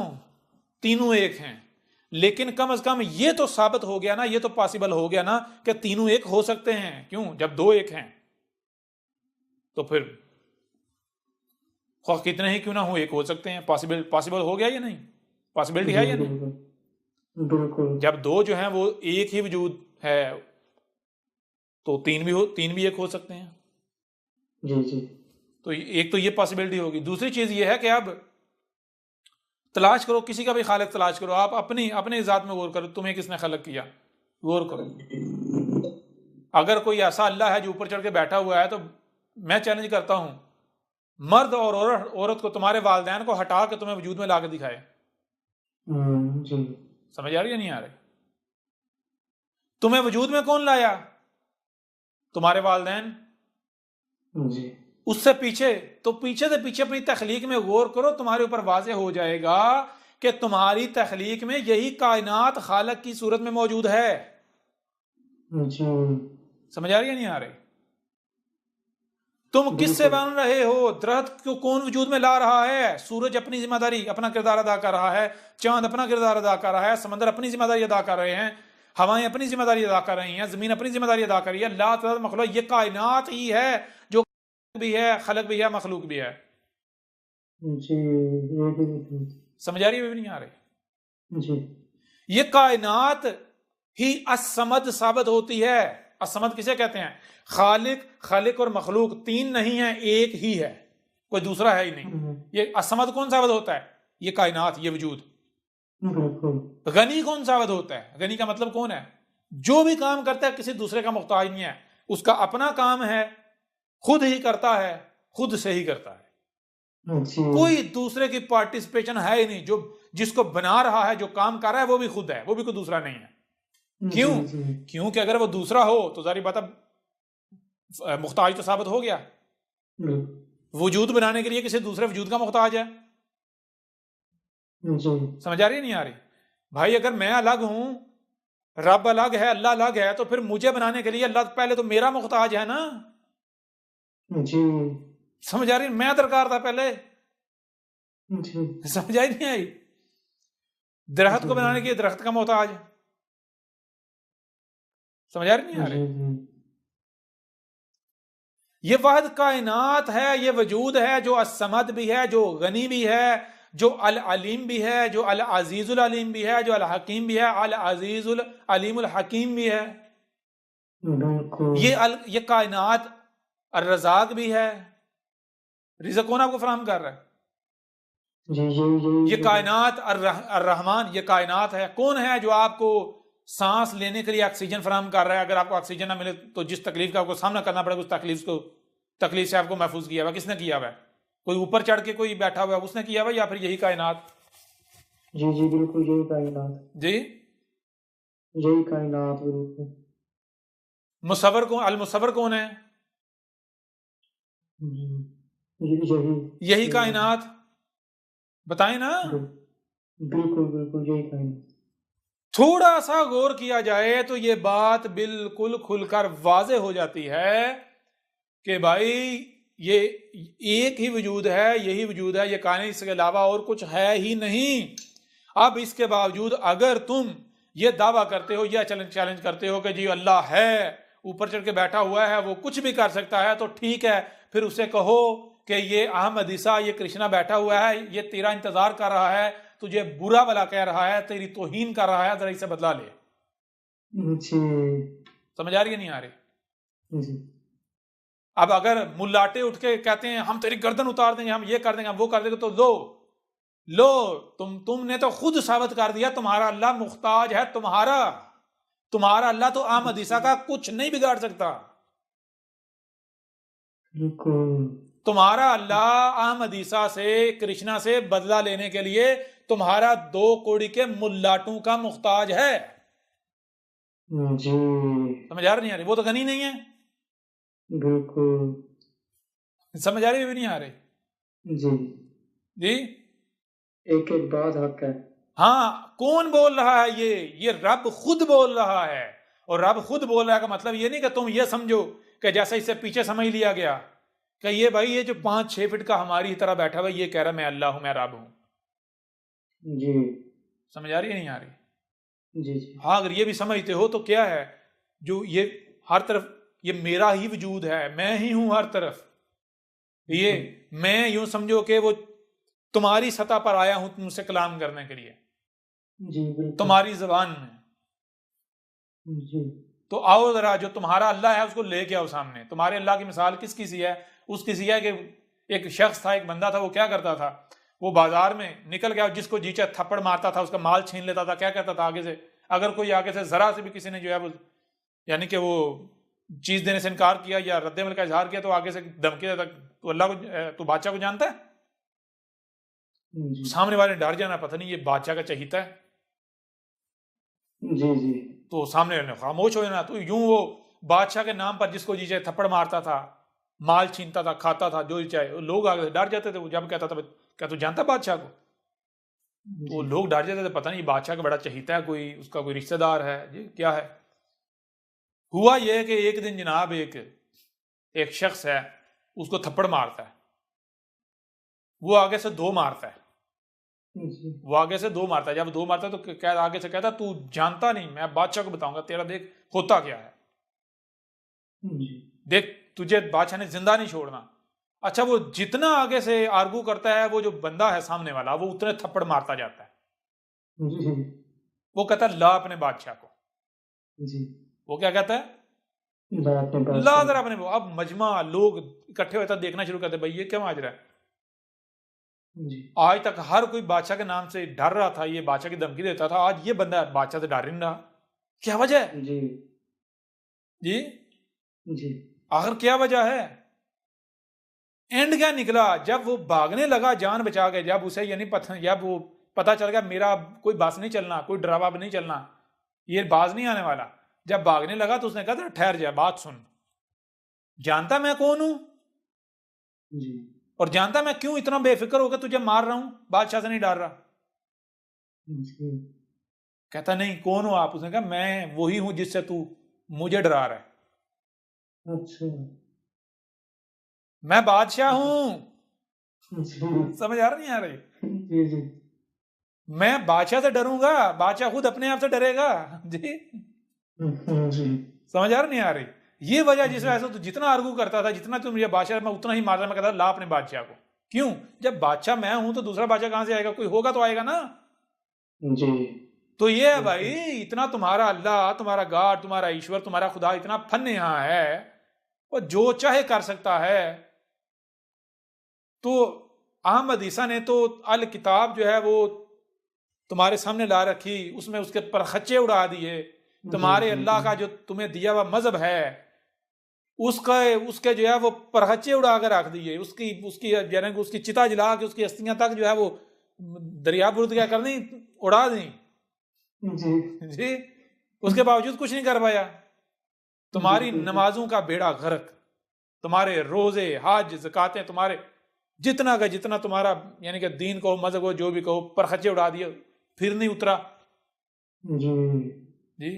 Speaker 1: तीनों एक हैं, लेकिन कम से कम ये तो साबित हो गया ना, ये तो पॉसिबल हो गया ना कि तीनों एक हो सकते हैं। क्यों? जब दो एक हैं तो फिर कितने ही क्यों ना हो एक हो सकते हैं। पॉसिबल हो गया या नहीं? पॉसिबिलिटी है या नहीं?
Speaker 2: बिल्कुल।
Speaker 1: जब दो जो हैं वो एक ही वजूद है तो तीन भी एक हो सकते हैं।
Speaker 2: जी जी।
Speaker 1: तो एक तो ये पॉसिबिलिटी होगी। दूसरी चीज ये है कि अब तलाश करो, किसी का भी खालिक तलाश करो, आप अपनी जात में गौर करो, तुम्हें किसने खलक किया, गौर करो। अगर कोई ऐसा अल्लाह है जो ऊपर चढ़ के बैठा हुआ है, तो मैं चैलेंज करता हूं, मर्द और औरत को, तुम्हारे वालिदैन को हटा के तुम्हें वजूद में ला के दिखाए।
Speaker 2: जी।
Speaker 1: समझ आ रही है नहीं आ रही? तुम्हें वजूद में कौन लाया? तुम्हारे वालिदैन।
Speaker 2: जी।
Speaker 1: उससे पीछे तो पीछे से पीछे अपनी तखलीक में गौर करो, तुम्हारे ऊपर वाज़ेह हो जाएगा कि तुम्हारी तखलीक में यही कायनात खालक की सूरत में मौजूद है।
Speaker 2: जी।
Speaker 1: समझ आ रही है नहीं आ रही? तुम किससे बन रहे हो? दरख्त को कौन वजूद में ला रहा है? सूरज अपनी जिम्मेदारी, अपना किरदार अदा कर रहा है, चांद अपना किरदार अदा कर रहा है, समंदर अपनी जिम्मेदारी अदा कर रहे हैं, हवाएं अपनी जिम्मेदारी अदा कर रही हैं, जमीन अपनी जिम्मेदारी अदा कर रही है। अल्लाह ताला मखलूक, ये कायनात ही है जो भी है, खलक भी है, मखलूक भी है।
Speaker 2: जी।
Speaker 1: समझ आ रही है भी नहीं आ रही?
Speaker 2: जी।
Speaker 1: ये कायनात ही असमद साबित होती है। असमद किसे कहते हैं? खालिक और मखलूक तीन नहीं है, एक ही है, कोई दूसरा है ही नहीं। ये असमद कौन साबित होता है? ये कायनात, ये वजूद। गनी कौन साबित होता है? गनी का मतलब कौन है? जो भी काम करता है किसी दूसरे का मुख्ताज नहीं है, उसका अपना काम है, खुद ही करता है, खुद से ही करता है। कोई दूसरे की पार्टिसिपेशन है ही नहीं। जो जिसको बना रहा है, जो काम कर रहा है, वो भी खुद है, वो भी कोई दूसरा नहीं है। क्यों? क्योंकि अगर वो दूसरा हो तो जारी बात, अब मुख्ताज तो साबित हो गया। वजूद बनाने के लिए किसी दूसरे वजूद का मुख्ताज है।
Speaker 2: जी
Speaker 1: समझ आ रही है नहीं आ रही? भाई अगर मैं अलग हूं, रब अलग है, अल्लाह अलग है, तो फिर मुझे बनाने के लिए अल्लाह पहले तो मेरा मुख्ताज है ना।
Speaker 2: जी
Speaker 1: समझ आ रही? मैं दरकार था पहले।
Speaker 2: जी
Speaker 1: समझ आई नहीं आई? दरख्त
Speaker 2: जी
Speaker 1: को बनाने के लिए दरख्त का मोहताज। समझ आ रही नहीं आ
Speaker 2: जी
Speaker 1: रही?
Speaker 2: जी
Speaker 1: ये वाहिद कायनात है, ये वजूद है जो असमद भी है, जो गनी भी है, जो अल अलीम भी है, जो अल अजीजुल अलीम भी है, जो अल हकीम भी है, अल अजीजुल अलीमुल हकीम भी है।
Speaker 2: बिल्कुल।
Speaker 1: ये कायनात अर रज़ाक भी है। रिज़्क़ कौन आपको फराहम कर रहा है?
Speaker 2: जी यही
Speaker 1: ये
Speaker 2: जो
Speaker 1: कायनात अर रहमान, ये कायनात है। कौन है जो आपको सांस लेने के लिए ऑक्सीजन फराहम कर रहा है? अगर आपको ऑक्सीजन ना मिले तो जिस तकलीफ का आपको सामना करना पड़ेगा, उस तकलीफ से आपको महफूज किया हुआ किसने किया हुआ है? कोई ऊपर चढ़ के कोई बैठा हुआ है उसने किया हुआ, या फिर यही कायनात?
Speaker 2: जी बिल्कुल यही कायनात।
Speaker 1: जी।
Speaker 2: यही कायनात बिल्कुल।
Speaker 1: मुसव्वर कौन, अल मुसव्वर कौन है?
Speaker 2: जी यही
Speaker 1: यही
Speaker 2: यही
Speaker 1: कायनात। बताएं ना।
Speaker 2: बिल्कुल बिल्कुल यही कायनात।
Speaker 1: थोड़ा सा गौर किया जाए तो ये बात बिल्कुल खुलकर वाजे हो जाती है कि भाई ये एक ही वजूद है, यही वजूद है, ये कायनात, इसके अलावा और कुछ है ही नहीं। अब इसके बावजूद अगर तुम ये दावा करते हो या चैलेंज करते हो कि जी अल्लाह है, ऊपर चढ़ के बैठा हुआ है, वो कुछ भी कर सकता है, तो ठीक है, फिर उसे कहो कि ये अहमद ईसा, ये कृष्णा बैठा हुआ है, ये तेरा इंतजार कर रहा है, तुझे बुरा भला कह रहा है, तेरी तौहीन कर रहा है, जरा इसे बदला ले।
Speaker 2: जी
Speaker 1: समझ आ रही है नहीं आ रही?
Speaker 2: जी
Speaker 1: अब अगर मुल्लाटे उठ के कहते हैं हम तेरी गर्दन उतार देंगे, हम ये कर देंगे, हम वो कर देंगे, तो लो तुमने तो खुद साबित कर दिया तुम्हारा अल्लाह मुख्ताज है। तुम्हारा अल्लाह तो अहमद ईसा का कुछ नहीं बिगाड़ सकता।
Speaker 2: बिल्कुल।
Speaker 1: तुम्हारा अल्लाह अहमद ईसा से, कृष्णा से बदला लेने के लिए तुम्हारा 2 कौड़ी के मुल्लाटों का मुख्ताज है।
Speaker 2: जी
Speaker 1: समझ आ रही नहीं आ रही? वो तो गनी नहीं है।
Speaker 2: बिल्कुल।
Speaker 1: समझ आ रही भी नहीं आ रही?
Speaker 2: जी
Speaker 1: जी
Speaker 2: एक एक बात हक है।
Speaker 1: हाँ, कौन बोल रहा है? ये रब खुद बोल रहा है। और रब खुद बोल रहा है का मतलब ये नहीं कि तुम ये समझो कि जैसे इससे पीछे समझ लिया गया कि ये भाई ये जो 5-6 फीट का हमारी तरह बैठा हुआ ये कह रहा मैं अल्लाह हूं, मैं रब हूं।
Speaker 2: जी
Speaker 1: समझ आ रही है नहीं आ रही?
Speaker 2: जी जी
Speaker 1: हाँ, अगर ये भी समझते हो तो क्या है, जो ये हर तरफ ये मेरा ही वजूद है, मैं ही हूं हर तरफ। ये मैं यूं समझो कि वो तुम्हारी सतह पर आया हूं तुमसे कलाम करने के लिए,
Speaker 2: जी बिल्कुल।
Speaker 1: तुम्हारी जबान में।
Speaker 2: जी
Speaker 1: तो आओ जरा, जो तुम्हारा अल्लाह है उसको लेके आओ सामने। तुम्हारे अल्लाह की मिसाल किसकी सी है? उसकी सी है कि एक शख्स था, एक बंदा था, वो क्या करता था, वो बाजार में निकल गया, जिसको जी चाहे थप्पड़ मारता था, उसका माल छीन लेता था। क्या कहता था आगे से, अगर कोई आगे से जरा से भी किसी ने जो है वो यानी कि वो चीज देने से इनकार किया या रद्द-ए-अमल का इजहार किया, तो आगे से धमकी देता, तू अल्लाह को, तू बादशाह को जानता है?
Speaker 2: जी
Speaker 1: सामने वाले डर जाना, पता नहीं ये बादशाह का चहीता है,
Speaker 2: जी जी
Speaker 1: तो सामने वाले ने खामोश हो जाना। तो यूं वो बादशाह के नाम पर जिसको जी चाहे थप्पड़ मारता था, माल छीनता था, खाता था जो चाहे, लोग आगे से डर जाते थे। वो जब कहता था क्या तू जानता बादशाह को, तो
Speaker 2: जी
Speaker 1: लोग डर जाते थे, पता नहीं बादशाह का बड़ा चहीता है, कोई उसका कोई रिश्तेदार है, ये क्या है। हुआ यह कि एक दिन जनाब एक शख्स है, उसको थप्पड़ मारता है। वो आगे से 2 मारता है।
Speaker 2: जी
Speaker 1: वो आगे से 2 मारता है। जब 2 मारता है तो आगे से कहता तू जानता नहीं, मैं बादशाह को बताऊंगा तेरा, देख होता क्या है,
Speaker 2: जी
Speaker 1: देख तुझे बादशाह ने जिंदा नहीं छोड़ना। अच्छा, वो जितना आगे से आर्गू करता है, वो जो बंदा है सामने वाला, वो उतने थप्पड़ मारता जाता है।
Speaker 2: जी
Speaker 1: वो कहता है ला अपने बादशाह को।
Speaker 2: जी
Speaker 1: वो क्या कहता है?
Speaker 2: बात में बात
Speaker 1: ला
Speaker 2: है।
Speaker 1: जरा अपने। अब मजमा लोग इकट्ठे होता देखना शुरू करते, भाई ये क्या माजरा है।
Speaker 2: जी
Speaker 1: आज तक हर कोई बादशाह के नाम से डर रहा था, ये बादशाह की धमकी देता था, आज ये बंदा बादशाह से डर ही नहीं रहा। क्या वजह है
Speaker 2: जी
Speaker 1: जी?
Speaker 2: जी
Speaker 1: आखिर क्या वजह है? एंड क्या निकला? जब वो भागने लगा जान बचा के, जब उसे यानी जब वो पता चल गया मेरा कोई बस नहीं चलना, कोई डरावा नहीं चलना, ये बाज नहीं आने वाला, जब भागने लगा तो उसने कहा ठहर जा, बात सुन, जानता मैं कौन हूं
Speaker 2: जी
Speaker 1: और जानता मैं क्यों इतना बेफिक्र होकर तुझे मार रहा हूं, बादशाह से नहीं डर रहा।
Speaker 2: जी।
Speaker 1: कहता नहीं, कौन हो आप? उसने कहा मैं वही हूं जिससे तू मुझे डरा रहा है।
Speaker 2: अच्छा।
Speaker 1: मैं बादशाह हूं।
Speaker 2: जी।
Speaker 1: समझ आ रहा नहीं आ रही?
Speaker 2: जी जी।
Speaker 1: मैं बादशाह से डरूंगा? बादशाह खुद अपने आप से डरेगा जी।
Speaker 2: जी।
Speaker 1: समझ आ रहा नहीं आ रही? ये वजह जिस
Speaker 2: जी
Speaker 1: वजह से तू जितना आर्गू करता था, जितना तुम ये बादशाह, मैं उतना ही मारना, मैं कहता ला अपने बादशाह को। क्यों? जब बादशाह मैं हूं तो दूसरा बादशाह कहां से आएगा? कोई होगा तो आएगा ना।
Speaker 2: जी।
Speaker 1: तो ये है भाई,
Speaker 2: बिल्कुल।
Speaker 1: इतना तुम्हारा अल्लाह, तुम्हारा गॉड, तुम्हारा ईश्वर, तुम्हारा खुदा इतना फन यहाँ है, वो जो चाहे कर सकता है। तो अहमद ईसा ने तो अल किताब जो है वो तुम्हारे सामने ला रखी, उसमें उसके परखच्चे उड़ा दिए।
Speaker 2: जी
Speaker 1: तुम्हारे
Speaker 2: जी
Speaker 1: अल्लाह
Speaker 2: जी।
Speaker 1: का जो तुम्हें दिया हुआ मजहब है, उसका उसके जो है वो परखच्चे उड़ा कर रख दिए। उसकी उसकी यानी कि उसकी चिता जला के उसकी अस्थियां तक जो है वो दरिया बुर्द क्या कर दी, उड़ा दी
Speaker 2: जी।
Speaker 1: जी। उसके बावजूद कुछ नहीं कर पाया। तुम्हारी
Speaker 2: बिल्कुल बिल्कुल।
Speaker 1: नमाजों का बेड़ा गर्क, तुम्हारे रोजे हज ज़कातें, तुम्हारे जितना का जितना तुम्हारा यानी कि दीन को मजहब को जो भी कहो, परखच्चे उड़ा दिए, फिर नहीं उतरा
Speaker 2: जी।
Speaker 1: जी।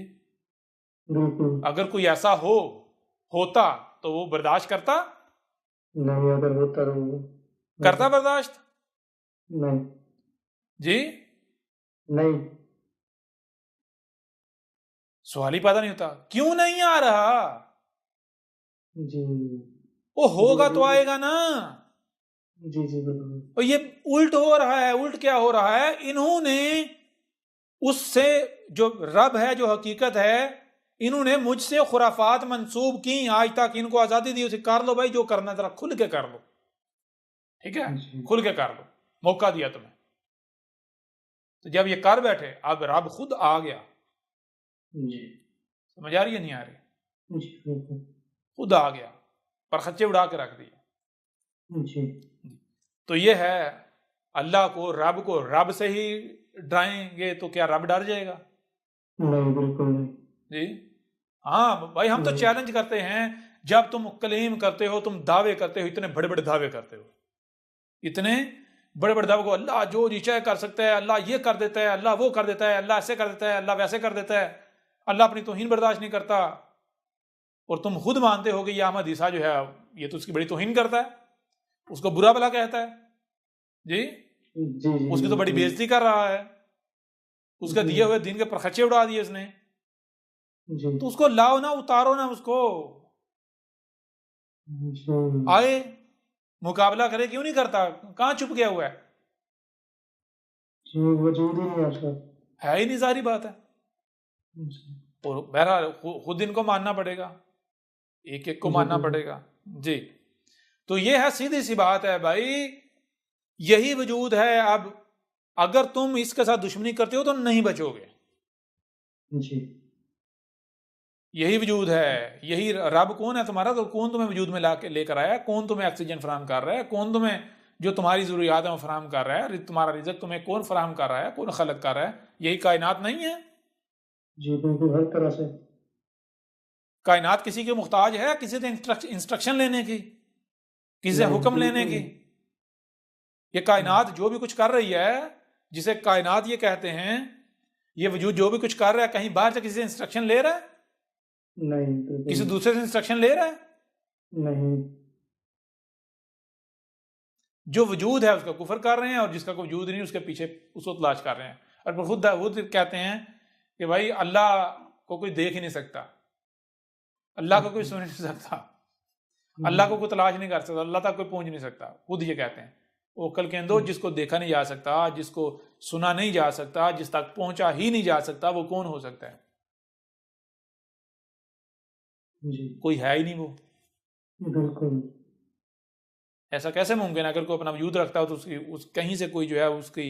Speaker 2: बिल्कुल।
Speaker 1: अगर कोई ऐसा होता तो वो बर्दाश्त करता?
Speaker 2: नहीं, अगर होता तो
Speaker 1: करता
Speaker 2: नहीं।
Speaker 1: बर्दाश्त
Speaker 2: नहीं।
Speaker 1: जी?
Speaker 2: नहीं।
Speaker 1: सवाल ही पैदा नहीं होता, क्यों नहीं आ रहा?
Speaker 2: जी
Speaker 1: वो
Speaker 2: जी।
Speaker 1: होगा तो
Speaker 2: बिल्कुल।
Speaker 1: आएगा ना।
Speaker 2: जी जी बिल्कुल।
Speaker 1: और ये उल्ट हो रहा है। उल्ट क्या हो रहा है? इन्होंने उससे, जो रब है, जो हकीकत है, इन्होंने मुझसे खुराफात मंसूब की। आज तक इनको आजादी दी, उसे कर लो भाई, जो करना जरा खुल के कर लो, ठीक है?
Speaker 2: जी
Speaker 1: खुल के कर लो, मौका दिया तुम्हें। तो जब ये कर बैठे, अब रब खुद आ गया।
Speaker 2: जी।
Speaker 1: समझ आ रही है नहीं आ रही?
Speaker 2: जी बिल्कुल।
Speaker 1: खुद आ गया, पर खच्चे उड़ा के रख दिए।
Speaker 2: जी।
Speaker 1: तो ये है, अल्लाह को, रब को रब से ही डराएंगे तो क्या रब डर जाएगा?
Speaker 2: नहीं, बिल्कुल नहीं।
Speaker 1: जी हाँ भाई, हम तो
Speaker 2: नहीं।
Speaker 1: चैलेंज करते हैं। जब तुम क्लेम करते हो, तुम दावे करते हो, इतने बड़े बड़े दावे करते हो, इतने बड़े बड़े दावे को, अल्लाह जो जी चाहे कर सकता है, अल्लाह ये कर देता है, अल्लाह वो कर देता है, अल्लाह ऐसे कर देता है, अल्लाह वैसे कर देता है, अल्लाह अपनी तौहीन बर्दाश्त नहीं करता। और तुम खुद मानते हो कि ये अहमद ईसा जो है ये तो उसकी बड़ी तौहीन करता है, उसको बुरा भला कहता है जी,
Speaker 2: जी जी
Speaker 1: उसकी तो बड़ी
Speaker 2: बिल्कुल।
Speaker 1: बेइज्जती कर रहा है, उसके
Speaker 2: जी
Speaker 1: दिए हुए दीन के परखच्चे उड़ा दिए उसने।
Speaker 2: जी
Speaker 1: तो उसको लाओ ना, उतारो ना उसको,
Speaker 2: जी।
Speaker 1: आए मुकाबला करे। क्यों नहीं करता? कहां छुप गया हुआ
Speaker 2: जी, वजूद ही नहीं आता।
Speaker 1: है ही नहीं, सारी बात है।
Speaker 2: जी
Speaker 1: और बहरहाल खुद इनको मानना पड़ेगा, एक एक को
Speaker 2: जी
Speaker 1: मानना
Speaker 2: बिल्कुल।
Speaker 1: पड़ेगा जी। तो ये है, सीधी सी बात है भाई, यही वजूद है। अब अगर तुम इसके साथ दुश्मनी करते हो तो नहीं बचोगे।
Speaker 2: जी
Speaker 1: यही वजूद है, यही रब कौन है तुम्हारा? तो कौन तुम्हें वजूद में ला के लेकर आया? कौन तुम्हें ऑक्सीजन फराहम कर रहा है? कौन तुम्हें जो तुम्हारी जरूरियात है वो फराहम कर रहा है? तुम्हारा रिजक तुम्हें कौन फराहम कर रहा है? कौन खलक कर रहा है? यही कायनात नहीं है?
Speaker 2: जी बिल्कुल, हर तरह से।
Speaker 1: कायनात किसी के मुख्ताज है किसी से इंस्ट्रक्शन लेने की, किसी से
Speaker 2: नहीं,
Speaker 1: हुक्म लेने
Speaker 2: बिल्कुल
Speaker 1: की?
Speaker 2: नहीं।
Speaker 1: ये कायनात जो भी कुछ कर रही है, जिसे कायनात ये कहते हैं, ये वजूद जो भी कुछ कर रहा है, कहीं बाहर से किसी से इंस्ट्रक्शन ले रहा है?
Speaker 2: नहीं, बिल्कुल
Speaker 1: किसी
Speaker 2: नहीं।
Speaker 1: दूसरे से इंस्ट्रक्शन ले रहा है?
Speaker 2: नहीं।
Speaker 1: जो वजूद है उसका कुफर कर रहे हैं, और जिसका कोई वजूद नहीं उसके पीछे उसको तलाश कर रहे हैं। और खुद कहते हैं कि भाई अल्लाह को कोई देख ही नहीं सकता, अल्लाह को कोई सुन ही नहीं सकता, अल्लाह को
Speaker 2: जी
Speaker 1: कोई तलाश नहीं कर सकता, अल्लाह तक कोई पहुंच नहीं सकता। खुद ये कहते हैं, वो कल के अंदर जिसको देखा नहीं जा सकता, जिसको सुना नहीं जा सकता, जिस तक पहुंचा ही नहीं जा सकता, वो कौन हो सकता है?
Speaker 2: जी
Speaker 1: कोई है ही नहीं वो।
Speaker 2: बिल्कुल।
Speaker 1: ऐसा कैसे मुमकिन है? अगर कोई अपना वजूद रखता हो तो उसकी उस कहीं से कोई जो है उसकी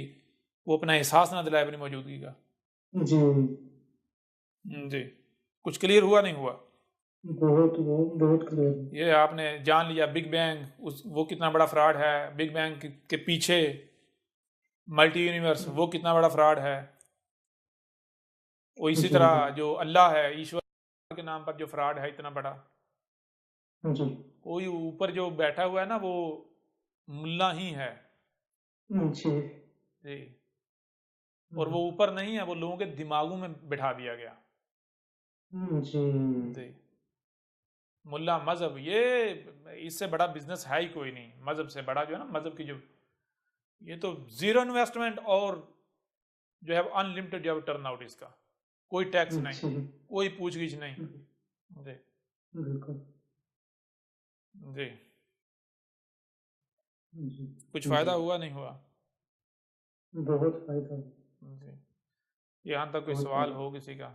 Speaker 1: वो अपना एहसास ना दिलाए अपनी मौजूदगी का।
Speaker 2: जी
Speaker 1: जी, कुछ क्लियर हुआ नहीं हुआ?
Speaker 2: बहुत बहुत बहुत क्लियर।
Speaker 1: ये आपने जान लिया बिग बैंग, उस वो कितना बड़ा फ्रॉड है। बिग बैंग के पीछे मल्टी यूनिवर्स, वो कितना बड़ा फ्रॉड है। वो इसी
Speaker 2: जी
Speaker 1: तरह जो अल्लाह है, ईश्वर के नाम पर जो फ्रॉड है इतना बड़ा,
Speaker 2: जी
Speaker 1: कोई ऊपर जो बैठा हुआ है ना वो मुल्ला ही है
Speaker 2: जी।
Speaker 1: जी। और वो ऊपर नहीं है, वो लोगों के दिमागों में बिठा दिया गया।
Speaker 2: जी
Speaker 1: जी। मुल्ला मजहब, ये इससे बड़ा बिजनेस है ही कोई नहीं। मजहब से बड़ा जो है ना, मजहब की जो, ये तो जीरो इन्वेस्टमेंट और जो है अनलिमिटेड जो है टर्न आउट इसका, कोई टैक्स नहीं,
Speaker 2: जी
Speaker 1: कोई पूछगिछ नहीं। जी।
Speaker 2: बिल्कुल
Speaker 1: जी।
Speaker 2: जी
Speaker 1: कुछ
Speaker 2: जी
Speaker 1: फायदा हुआ नहीं हुआ?
Speaker 2: बहुत फायदा
Speaker 1: जी। यहाँ तक कोई
Speaker 2: बहुत
Speaker 1: सवाल
Speaker 2: फायदा।
Speaker 1: हो किसी का?